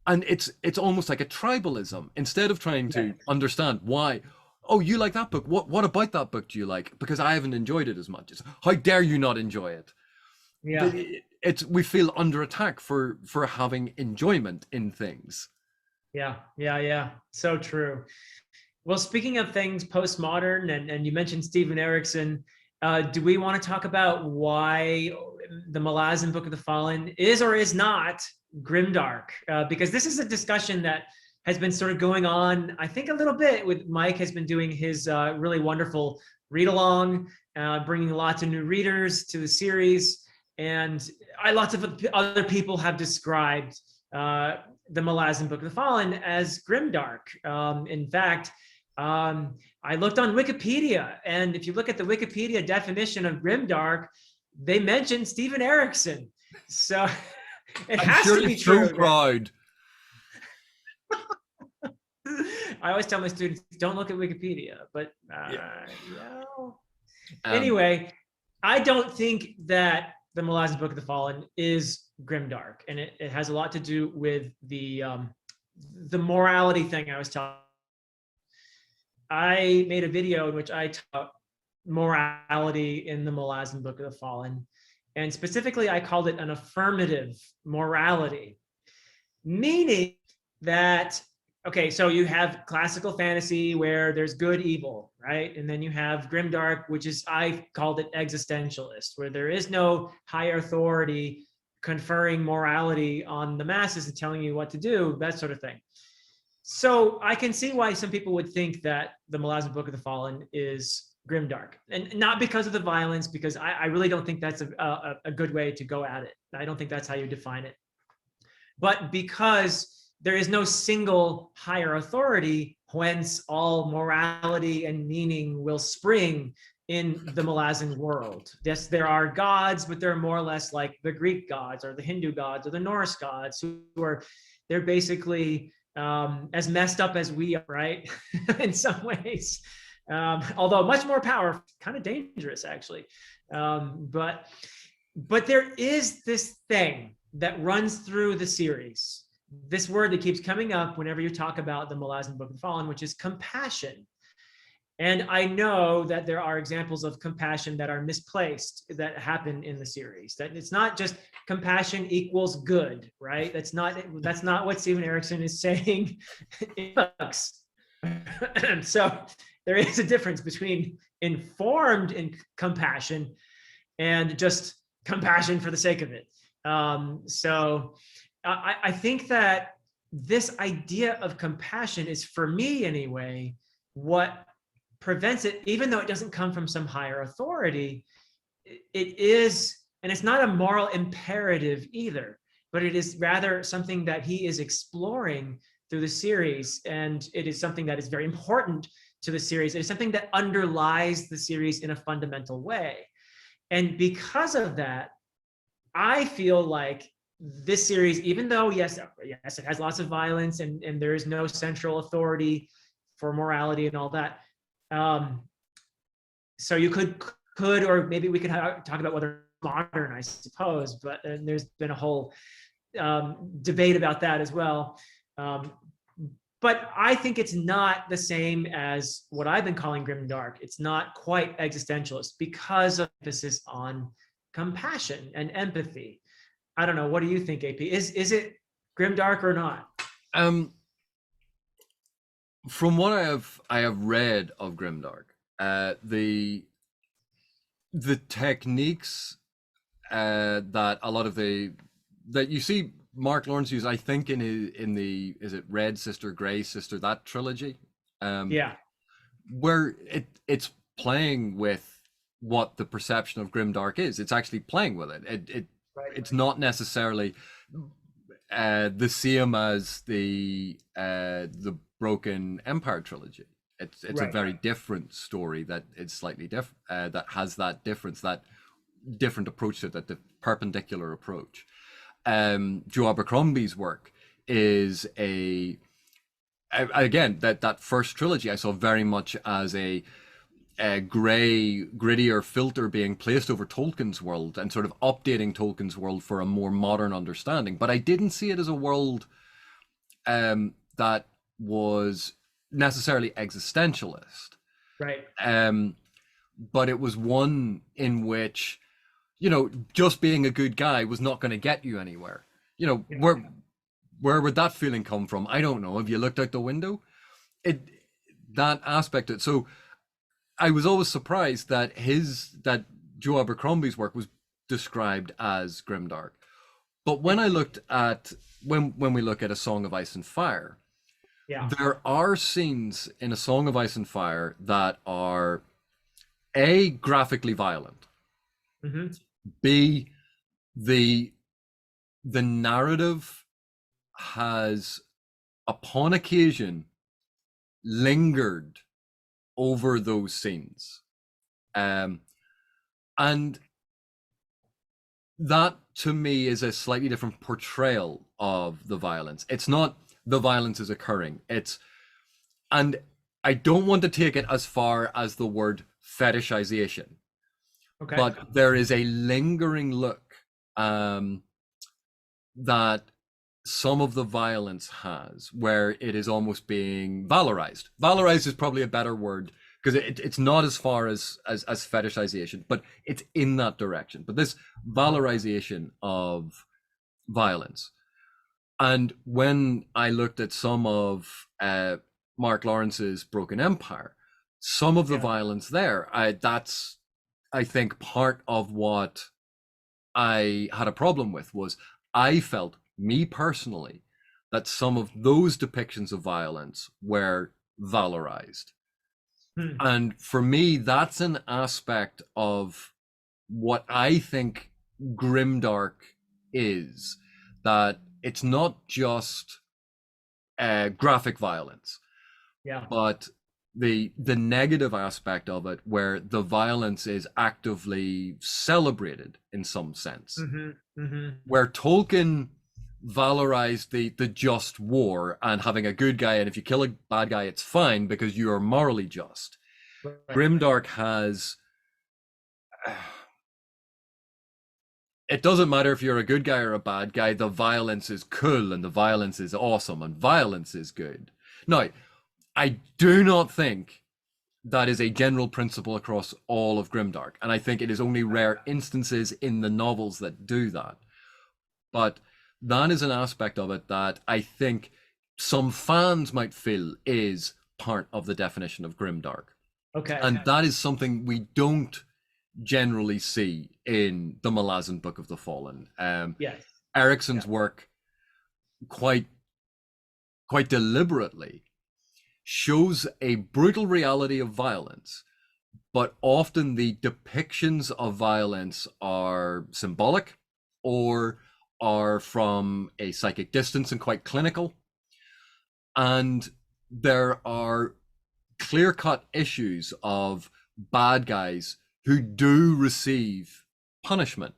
And it's almost like a tribalism. Instead of trying to understand why, oh, you like that book. What about that book do you like? Because I haven't enjoyed it as much. How dare you not enjoy it? Yeah. We feel under attack for having enjoyment in things. Yeah. So true. Well, speaking of things postmodern, and you mentioned Stephen Erickson, do we want to talk about why the Malazan Book of the Fallen is or is not grimdark? Because this is a discussion that has been sort of going on, I think, a little bit with Mike has been doing his really wonderful read along, bringing lots of new readers to the series. And lots of other people have described the Malazan Book of the Fallen as grimdark. In fact, I looked on Wikipedia, and if you look at the Wikipedia definition of grimdark, they mention Stephen Erickson. So it has to be true. So proud. I always tell my students, don't look at Wikipedia, but anyway, I don't think that the Malazan Book of the Fallen is grimdark, and it has a lot to do with the morality thing I was talking. I made a video in which I taught morality in the Malazan Book of the Fallen, and specifically I called it an affirmative morality, meaning that, okay, so you have classical fantasy where there's good, evil, right? And then you have grimdark, which is, I called it existentialist, where there is no higher authority conferring morality on the masses and telling you what to do, that sort of thing. So I can see why some people would think that the Malazan Book of the Fallen is grimdark, and not because of the violence, because I really don't think that's a good way to go at it. I don't think that's how you define it. But because there is no single higher authority whence all morality and meaning will spring in the Malazan world. Yes, there are gods, but they're more or less like the Greek gods or the Hindu gods or the Norse gods, they're basically as messed up as we are, right? In some ways, although much more powerful, kind of dangerous actually. But there is this thing that runs through the series, this word that keeps coming up whenever you talk about the Malazan Book of the Fallen, which is compassion. And I know that there are examples of compassion that are misplaced that happen in the series. That it's not just compassion equals good, right? That's not what Stephen Erickson is saying in books. So there is a difference between informed in compassion and just compassion for the sake of it. So I think that this idea of compassion is, for me anyway, what prevents it, even though it doesn't come from some higher authority. It is, and it's not a moral imperative either, but it is rather something that he is exploring through the series, and it is something that is very important to the series. It is something that underlies the series in a fundamental way. And because of that, I feel like this series, even though yes, it has lots of violence and there is no central authority for morality and all that. So you could, or maybe we could talk about whether modern, I suppose, but there's been a whole debate about that as well. But I think it's not the same as what I've been calling grimdark. It's not quite existentialist because of emphasis on compassion and empathy. I don't know. What do you think, AP? Is it grimdark or not? From what I have read of grimdark, the techniques that a lot of that you see Mark Lawrence use, I think in the is it Red Sister, Grey Sister, that trilogy, Yeah. where it's playing with what the perception of grimdark is. It's actually playing with it. Right. It's not necessarily the same as the Broken Empire trilogy. It's Right. a very different story that is slightly different, that has that difference, that different approach to it, that the perpendicular approach. Joe Abercrombie's work is again, that first trilogy I saw very much as a gray, grittier filter being placed over Tolkien's world and sort of updating Tolkien's world for a more modern understanding. But I didn't see it as a world that was necessarily existentialist. Right. But it was one in which, just being a good guy was not going to get you anywhere. Where would that feeling come from? I don't know. Have you looked out the window? That aspect of it. So I was always surprised that Joe Abercrombie's work was described as grimdark. But when I looked at when we look at A Song of Ice and Fire, there are scenes in A Song of Ice and Fire that are A, graphically violent, B, the narrative has upon occasion lingered over those scenes, and that to me is a slightly different portrayal of the violence. It's not the violence is occurring, and I don't want to take it as far as the word fetishization, but there is a lingering look that some of the violence has, where it is almost being valorized. Valorized is probably a better word, because it's not as far as fetishization, but it's in that direction. But this valorization of violence. And when I looked at some of Mark Lawrence's Broken Empire, some of the violence there, that's, I think, part of what I had a problem with. Was I felt, me personally, that some of those depictions of violence were valorized. And for me, that's an aspect of what I think grimdark is, that it's not just graphic violence, but the negative aspect of it, where the violence is actively celebrated in some sense, where Tolkien valorized the just war and having a good guy, and if you kill a bad guy it's fine because you are morally just. Grimdark has it doesn't matter if you're a good guy or a bad guy, the violence is cool and the violence is awesome and violence is good. Now, I do not think that is a general principle across all of grimdark, and I think it is only rare instances in the novels that do that. But that is an aspect of it that I think some fans might feel is part of the definition of grimdark. And that is something we don't generally see in the Malazan Book of the Fallen. Erickson's work quite deliberately shows a brutal reality of violence, but often the depictions of violence are symbolic or are from a psychic distance and quite clinical. And there are clear-cut issues of bad guys who do receive punishment.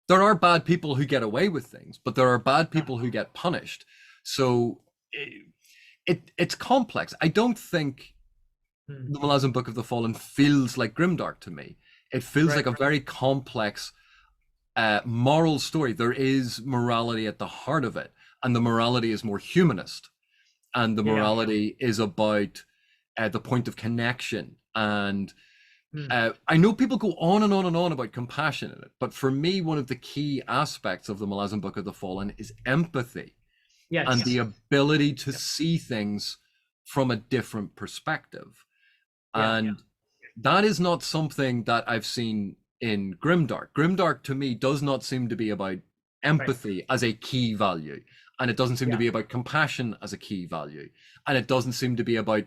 There are bad people who get away with things, but there are bad people who get punished. So it's complex. I don't think the Malazan Book of the Fallen feels like grimdark to me. It feels like a very complex moral story. There is morality at the heart of it, and the morality is more humanist, and the morality is about the point of connection. And I know people go on and on and on about compassion in it, but for me, one of the key aspects of the Malazan Book of the Fallen is empathy, and the ability to see things from a different perspective. And that is not something that I've seen in Grimdark. Grimdark to me does not seem to be about empathy as a key value, and it doesn't seem to be about compassion as a key value, and it doesn't seem to be about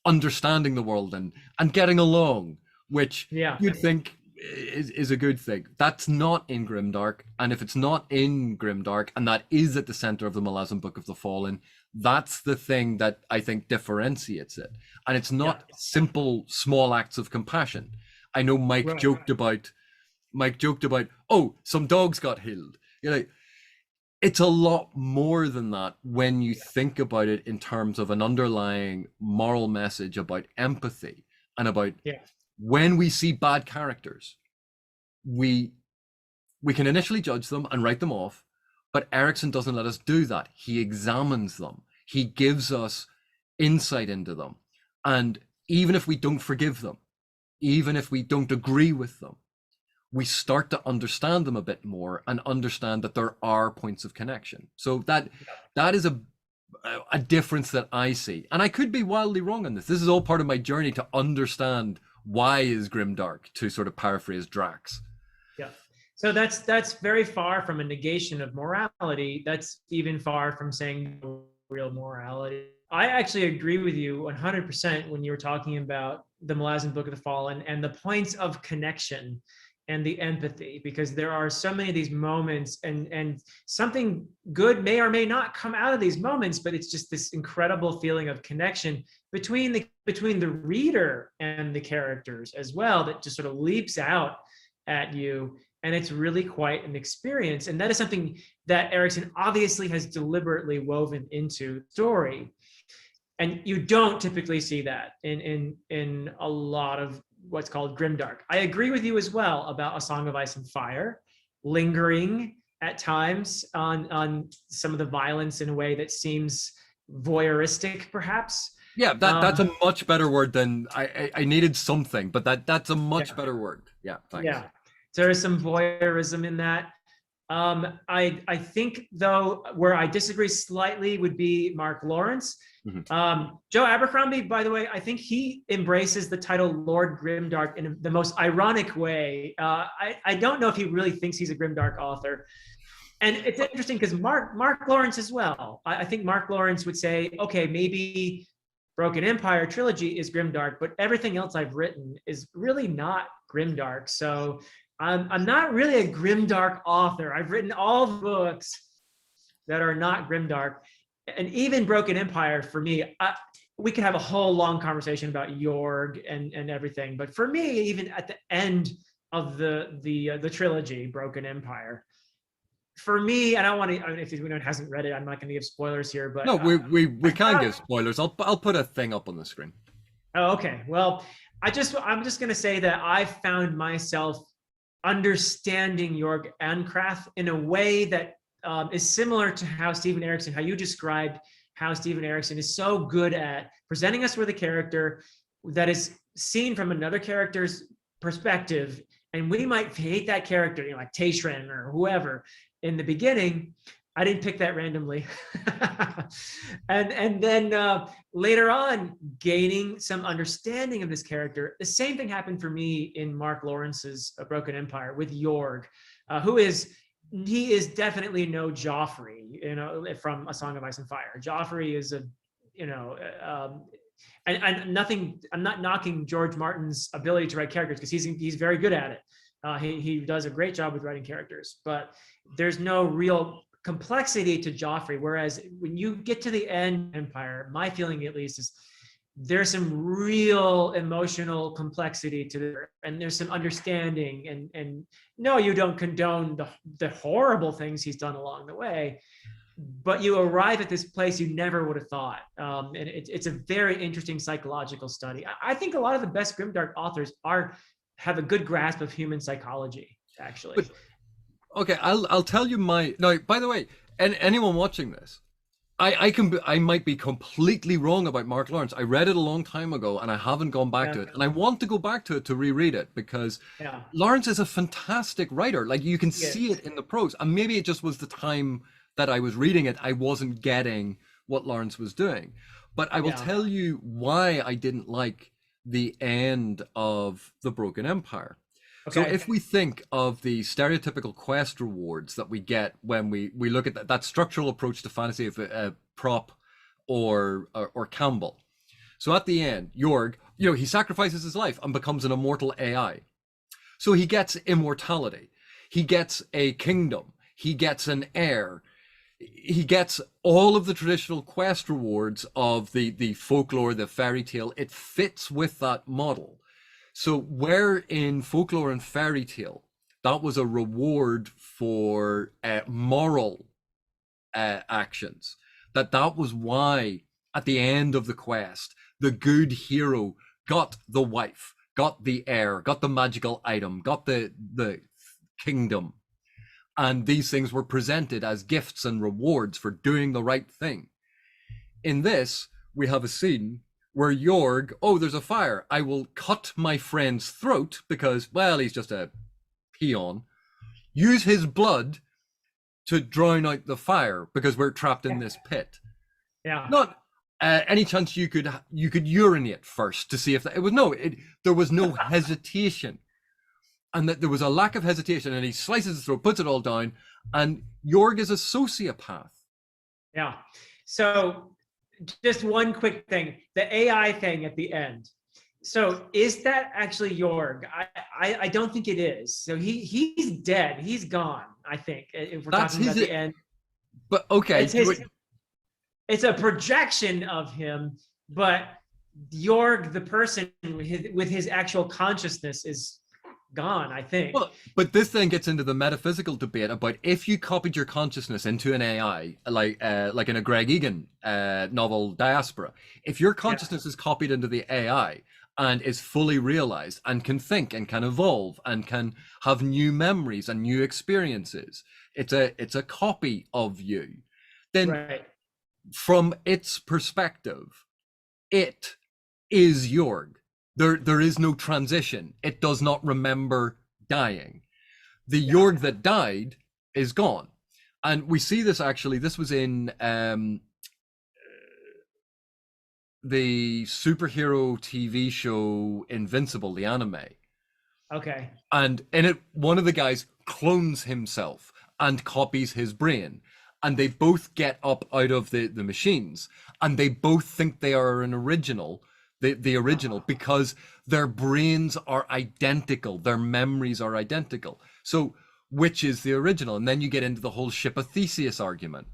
understanding the world and getting along, which you'd think is a good thing. That's not in Grimdark, and if it's not in Grimdark, and that is at the center of the Malazan Book of the Fallen, that's the thing that I think differentiates it. And it's not simple small acts of compassion. I know Mike joked about, oh, some dogs got healed. You know, it's a lot more than that when you think about it in terms of an underlying moral message about empathy and about when we see bad characters, we can initially judge them and write them off, but Erikson doesn't let us do that. He examines them. He gives us insight into them. And even if we don't forgive them, even if we don't agree with them, we start to understand them a bit more and understand that there are points of connection. So that is a difference that I see. And I could be wildly wrong on this. This is all part of my journey to understand why is Grimdark, to sort of paraphrase Drax. Yeah. So that's very far from a negation of morality. That's even far from saying real morality. I actually agree with you 100% when you were talking about the Malazan Book of the Fallen and the points of connection and the empathy, because there are so many of these moments, and something good may or may not come out of these moments, but it's just this incredible feeling of connection between the reader and the characters as well, that just sort of leaps out at you. And it's really quite an experience. And that is something that Erikson obviously has deliberately woven into the story. And you don't typically see that in a lot of what's called Grimdark. I agree with you as well about A Song of Ice and Fire, lingering at times on some of the violence in a way that seems voyeuristic, perhaps. Yeah, that's a much better word than I needed something, but that's a much better word. Yeah, thanks. Yeah, there is some voyeurism in that. I think, though, where I disagree slightly would be Mark Lawrence. Joe Abercrombie, by the way, I think he embraces the title Lord Grimdark in the most ironic way. I don't know if he really thinks he's a Grimdark author. And it's interesting because Mark Lawrence as well. I think Mark Lawrence would say, okay, maybe Broken Empire trilogy is Grimdark, but everything else I've written is really not Grimdark. So I'm not really a Grimdark author. I've written all the books that are not Grimdark. And even Broken Empire, for me, we could have a whole long conversation about Jorg and everything. But for me, even at the end of the trilogy, Broken Empire, for me, and I want to, I mean, if anyone hasn't read it, I'm not going to give spoilers here. But no, we can give spoilers. I'll put a thing up on the screen. Oh, okay. Well, I'm just going to say that I found myself understanding Jorg Ankrath in a way that is similar to how how you described how Stephen Erikson is so good at presenting us with a character that is seen from another character's perspective. And we might hate that character, like Taishran or whoever in the beginning. I didn't pick that randomly. and then later on, gaining some understanding of this character. The same thing happened for me in Mark Lawrence's Broken Empire with Jorg, he is definitely no Joffrey, from A Song of Ice and Fire. Joffrey is and nothing. I'm not knocking George Martin's ability to write characters, because he's very good at it. He does a great job with writing characters, but there's no real complexity to Joffrey. Whereas when you get to the end of Empire, my feeling at least is there's some real emotional complexity to it, and there's some understanding, and no, you don't condone the horrible things he's done along the way, but you arrive at this place you never would have thought. And it's a very interesting psychological study. I think a lot of the best Grimdark authors have a good grasp of human psychology, actually. Okay, I'll tell you my now. By the way, and anyone watching this, I might be completely wrong about Mark Lawrence. I read it a long time ago, and I haven't gone back Yeah, to it, and I want to go back to it to reread it because yeah, Lawrence is a fantastic writer. Like you can see yes, it in the prose, and maybe it just was the time that I was reading it. I wasn't getting what Lawrence was doing, but I will yeah. tell you why I didn't like the end of The Broken Empire. So Okay. if we think of the stereotypical quest rewards that we get when we look at that structural approach to fantasy of Prop or Campbell. So at the end, Jorg, he sacrifices his life and becomes an immortal AI. So he gets immortality. He gets a kingdom. He gets an heir. He gets all of the traditional quest rewards of the folklore, the fairy tale. It fits with that model. So where in folklore and fairy tale, that was a reward for moral actions. That was why at the end of the quest, the good hero got the wife, got the heir, got the magical item, got the kingdom. And these things were presented as gifts and rewards for doing the right thing. In this, we have a scene where Jorg, oh, there's a fire. I will cut my friend's throat because, well, he's just a peon. Use his blood to drown out the fire because we're trapped in Yeah, this pit. yeah. Not any chance you could urinate first to see if that, it was no. There was no hesitation, and that there was a lack of hesitation. And he slices his throat, puts it all down, and Jorg is a sociopath. Yeah. So just one quick thing, the AI thing at the end. So is that actually Jorg? I don't think it is. So he's dead. He's gone, I think, if we're That's talking about his. the end. But okay, It's his it's a projection of him, but Jorg, the person with his actual consciousness, is gone, I think. well, but this then gets into the metaphysical debate about if you copied your consciousness into an AI, like in a Greg Egan novel, Diaspora. If your Yeah. consciousness is copied into the AI and is fully realized and can think and can evolve and can have new memories and new experiences, it's a copy of you. Then, Right. from its perspective, it is Jorg. There is no transition. It does not remember dying. The Yeah. Jorg that died is gone. And we see this actually, this was in the superhero TV show Invincible, the anime. Okay. And in it, one of the guys clones himself and copies his brain. And they both get up out of the machines and they both think they are an original, the original, because their brains are identical, their memories are identical. So which is the original? And then you get into the whole ship of Theseus argument.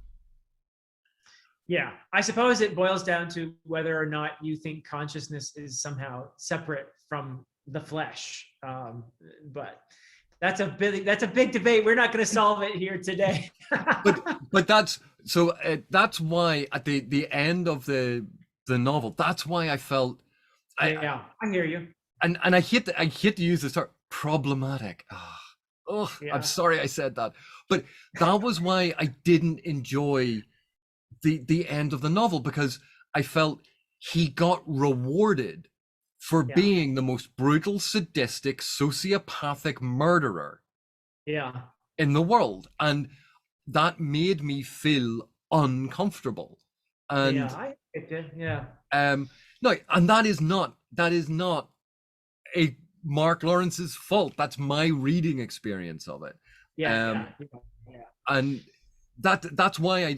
Yeah. I suppose it boils down to whether or not you think consciousness is somehow separate from the flesh. But that's a big debate. We're not going to solve it here today. But that's why at the end of the novel, that's why I felt Yeah, I hear you. and I hate to use this term problematic. Oh, I'm Yeah. sorry I said that, but that was why I didn't enjoy the end of the novel because I felt he got rewarded for Yeah. being the most brutal, sadistic, sociopathic murderer Yeah. in the world, and that made me feel uncomfortable. Yeah. And I get you. Yeah. no, and that is not a Mark Lawrence's fault. That's my reading experience of it. Yeah. Um, Yeah. and that's why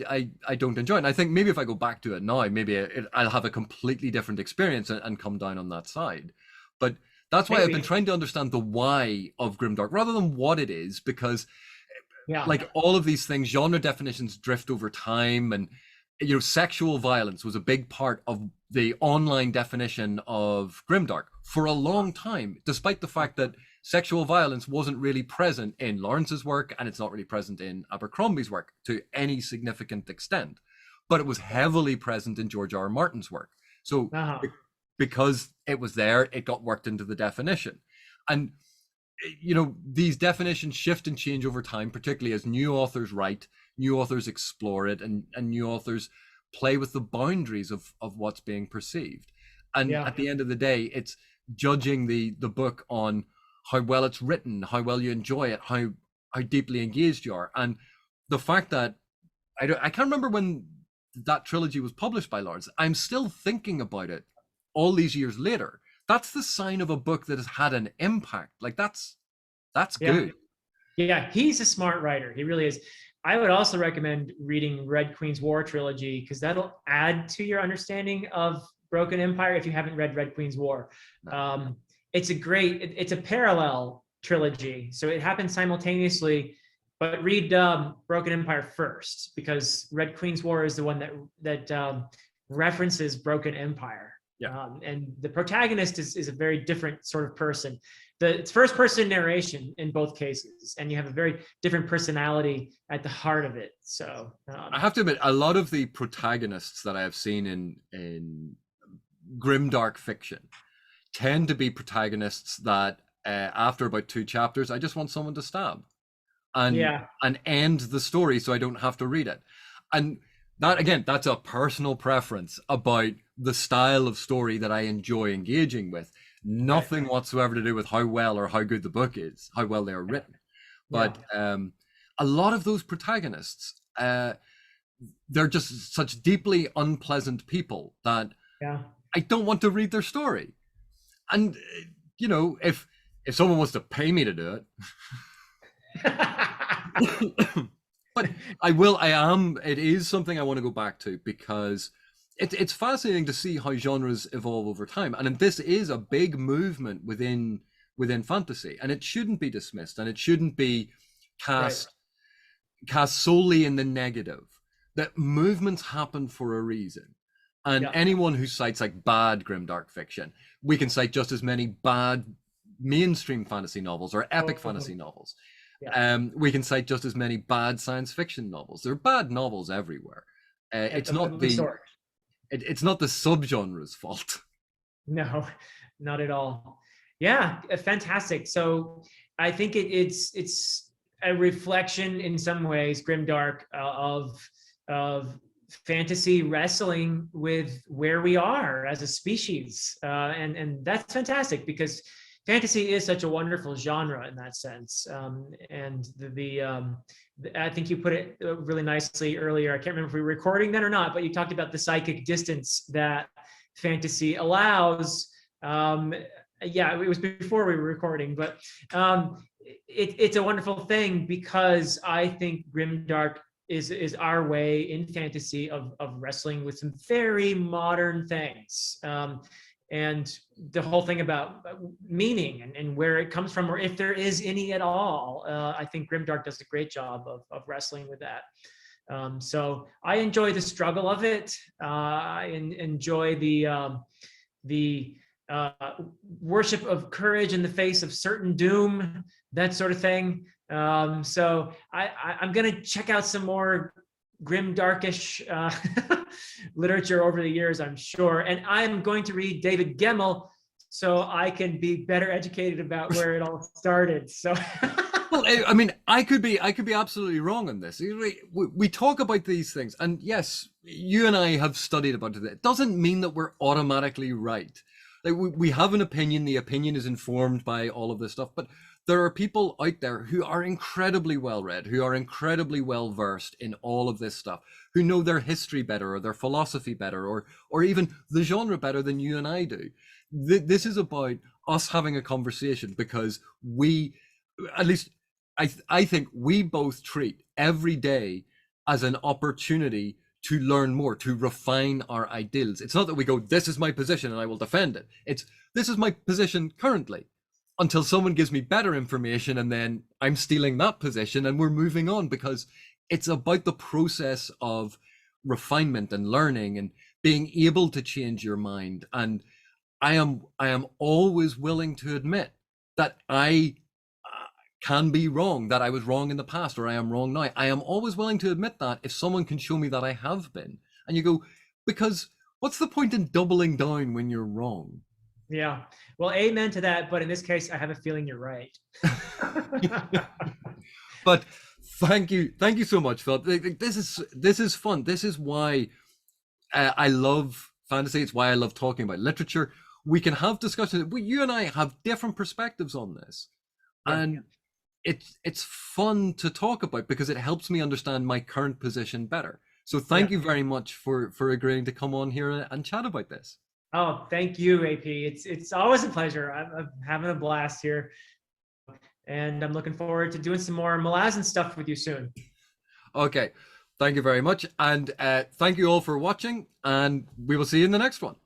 I don't enjoy it. And I think maybe if I go back to it now, maybe I'll have a completely different experience and come down on that side. But that's why I've been Maybe. trying to understand the why of grimdark rather than what it is, because Yeah. like all of these things, genre definitions drift over time, and sexual violence was a big part of the online definition of grimdark for a long time, despite the fact that sexual violence wasn't really present in Lawrence's work and it's not really present in Abercrombie's work to any significant extent, but it was heavily present in George R. R. Martin's work. So Uh-huh. because it was there, it got worked into the definition. And you know, these definitions shift and change over time, particularly as new authors write, new authors explore it, and new authors play with the boundaries of what's being perceived. And Yeah. at the end of the day, it's judging the book on how well it's written, how well you enjoy it, how deeply engaged you are. And the fact that I can't remember when that trilogy was published by Lawrence. I'm still thinking about it all these years later. That's the sign of a book that has had an impact. Like that's Yeah. good. Yeah, he's a smart writer. He really is. I would also recommend reading Red Queen's War trilogy because that'll add to your understanding of Broken Empire if you haven't read Red Queen's War. It's a parallel trilogy. So it happens simultaneously, but read Broken Empire first because Red Queen's War is the one that references Broken Empire. Yeah. And the protagonist is a very different sort of person. It's first person narration in both cases, and you have a very different personality at the heart of it. So I have to admit, a lot of the protagonists that I have seen in grimdark fiction tend to be protagonists that after about 2 chapters, I just want someone to stab and end the story so I don't have to read it. And that, again, that's a personal preference about the style of story that I enjoy engaging with. Nothing whatsoever to do with how well or how good the book is, how well they are written. But a lot of those protagonists, they're just such deeply unpleasant people that I don't want to read their story. And, you know, if someone wants to pay me to do it, but it is something I want to go back to because it's fascinating to see how genres evolve over time. And this is a big movement within fantasy, and it shouldn't be dismissed, and it shouldn't be cast solely in the negative. That movements happen for a reason. And anyone who cites like bad grimdark fiction, we can cite just as many bad mainstream fantasy novels or epic fantasy novels. We can cite just as many bad science fiction novels. There are bad novels everywhere. It's not the subgenre's fault. No, not at all. Yeah, fantastic. So I think it's a reflection in some ways, grimdark, of fantasy wrestling with where we are as a species, and that's fantastic because fantasy is such a wonderful genre in that sense. And I think you put it really nicely earlier. I can't remember if we were recording then or not, but you talked about the psychic distance that fantasy allows. It was before we were recording, but it's a wonderful thing because I think grimdark is our way in fantasy of wrestling with some very modern things. And the whole thing about meaning and where it comes from, or if there is any at all, I think grimdark does a great job of wrestling with that. So I enjoy the struggle of it. I enjoy the worship of courage in the face of certain doom, that sort of thing. So I'm going to check out some more grimdarkish literature over the years, I'm sure. And I'm going to read David Gemmell so I can be better educated about where it all started. So well, I mean, I could be absolutely wrong on this. We talk about these things, and yes, you and I have studied about it. It doesn't mean that we're automatically right. Like we have an opinion. The opinion is informed by all of this stuff, but there are people out there who are incredibly well read, who are incredibly well versed in all of this stuff, who know their history better or their philosophy better or even the genre better than you and I do. This is about us having a conversation because we, at least I think we both treat every day as an opportunity to learn more, to refine our ideals. It's not that we go, this is my position and I will defend it. It's, this is my position currently, until someone gives me better information, and then I'm stealing that position and we're moving on, because it's about the process of refinement and learning and being able to change your mind. And I am always willing to admit that I can be wrong, that I was wrong in the past, or I am wrong now. I am always willing to admit that if someone can show me that I have been. And you go, because what's the point in doubling down when you're wrong? Yeah. Well, amen to that. But in this case, I have a feeling you're right. But thank you so much, Philip. This is fun. This is why I love fantasy. It's why I love talking about literature. We can have discussions. You and I have different perspectives on this, and it's fun to talk about because it helps me understand my current position better. So thank you very much for agreeing to come on here and chat about this. Oh, thank you, AP. It's always a pleasure. I'm having a blast here, and I'm looking forward to doing some more Malazan stuff with you soon. Okay, thank you very much, and thank you all for watching, and we will see you in the next one.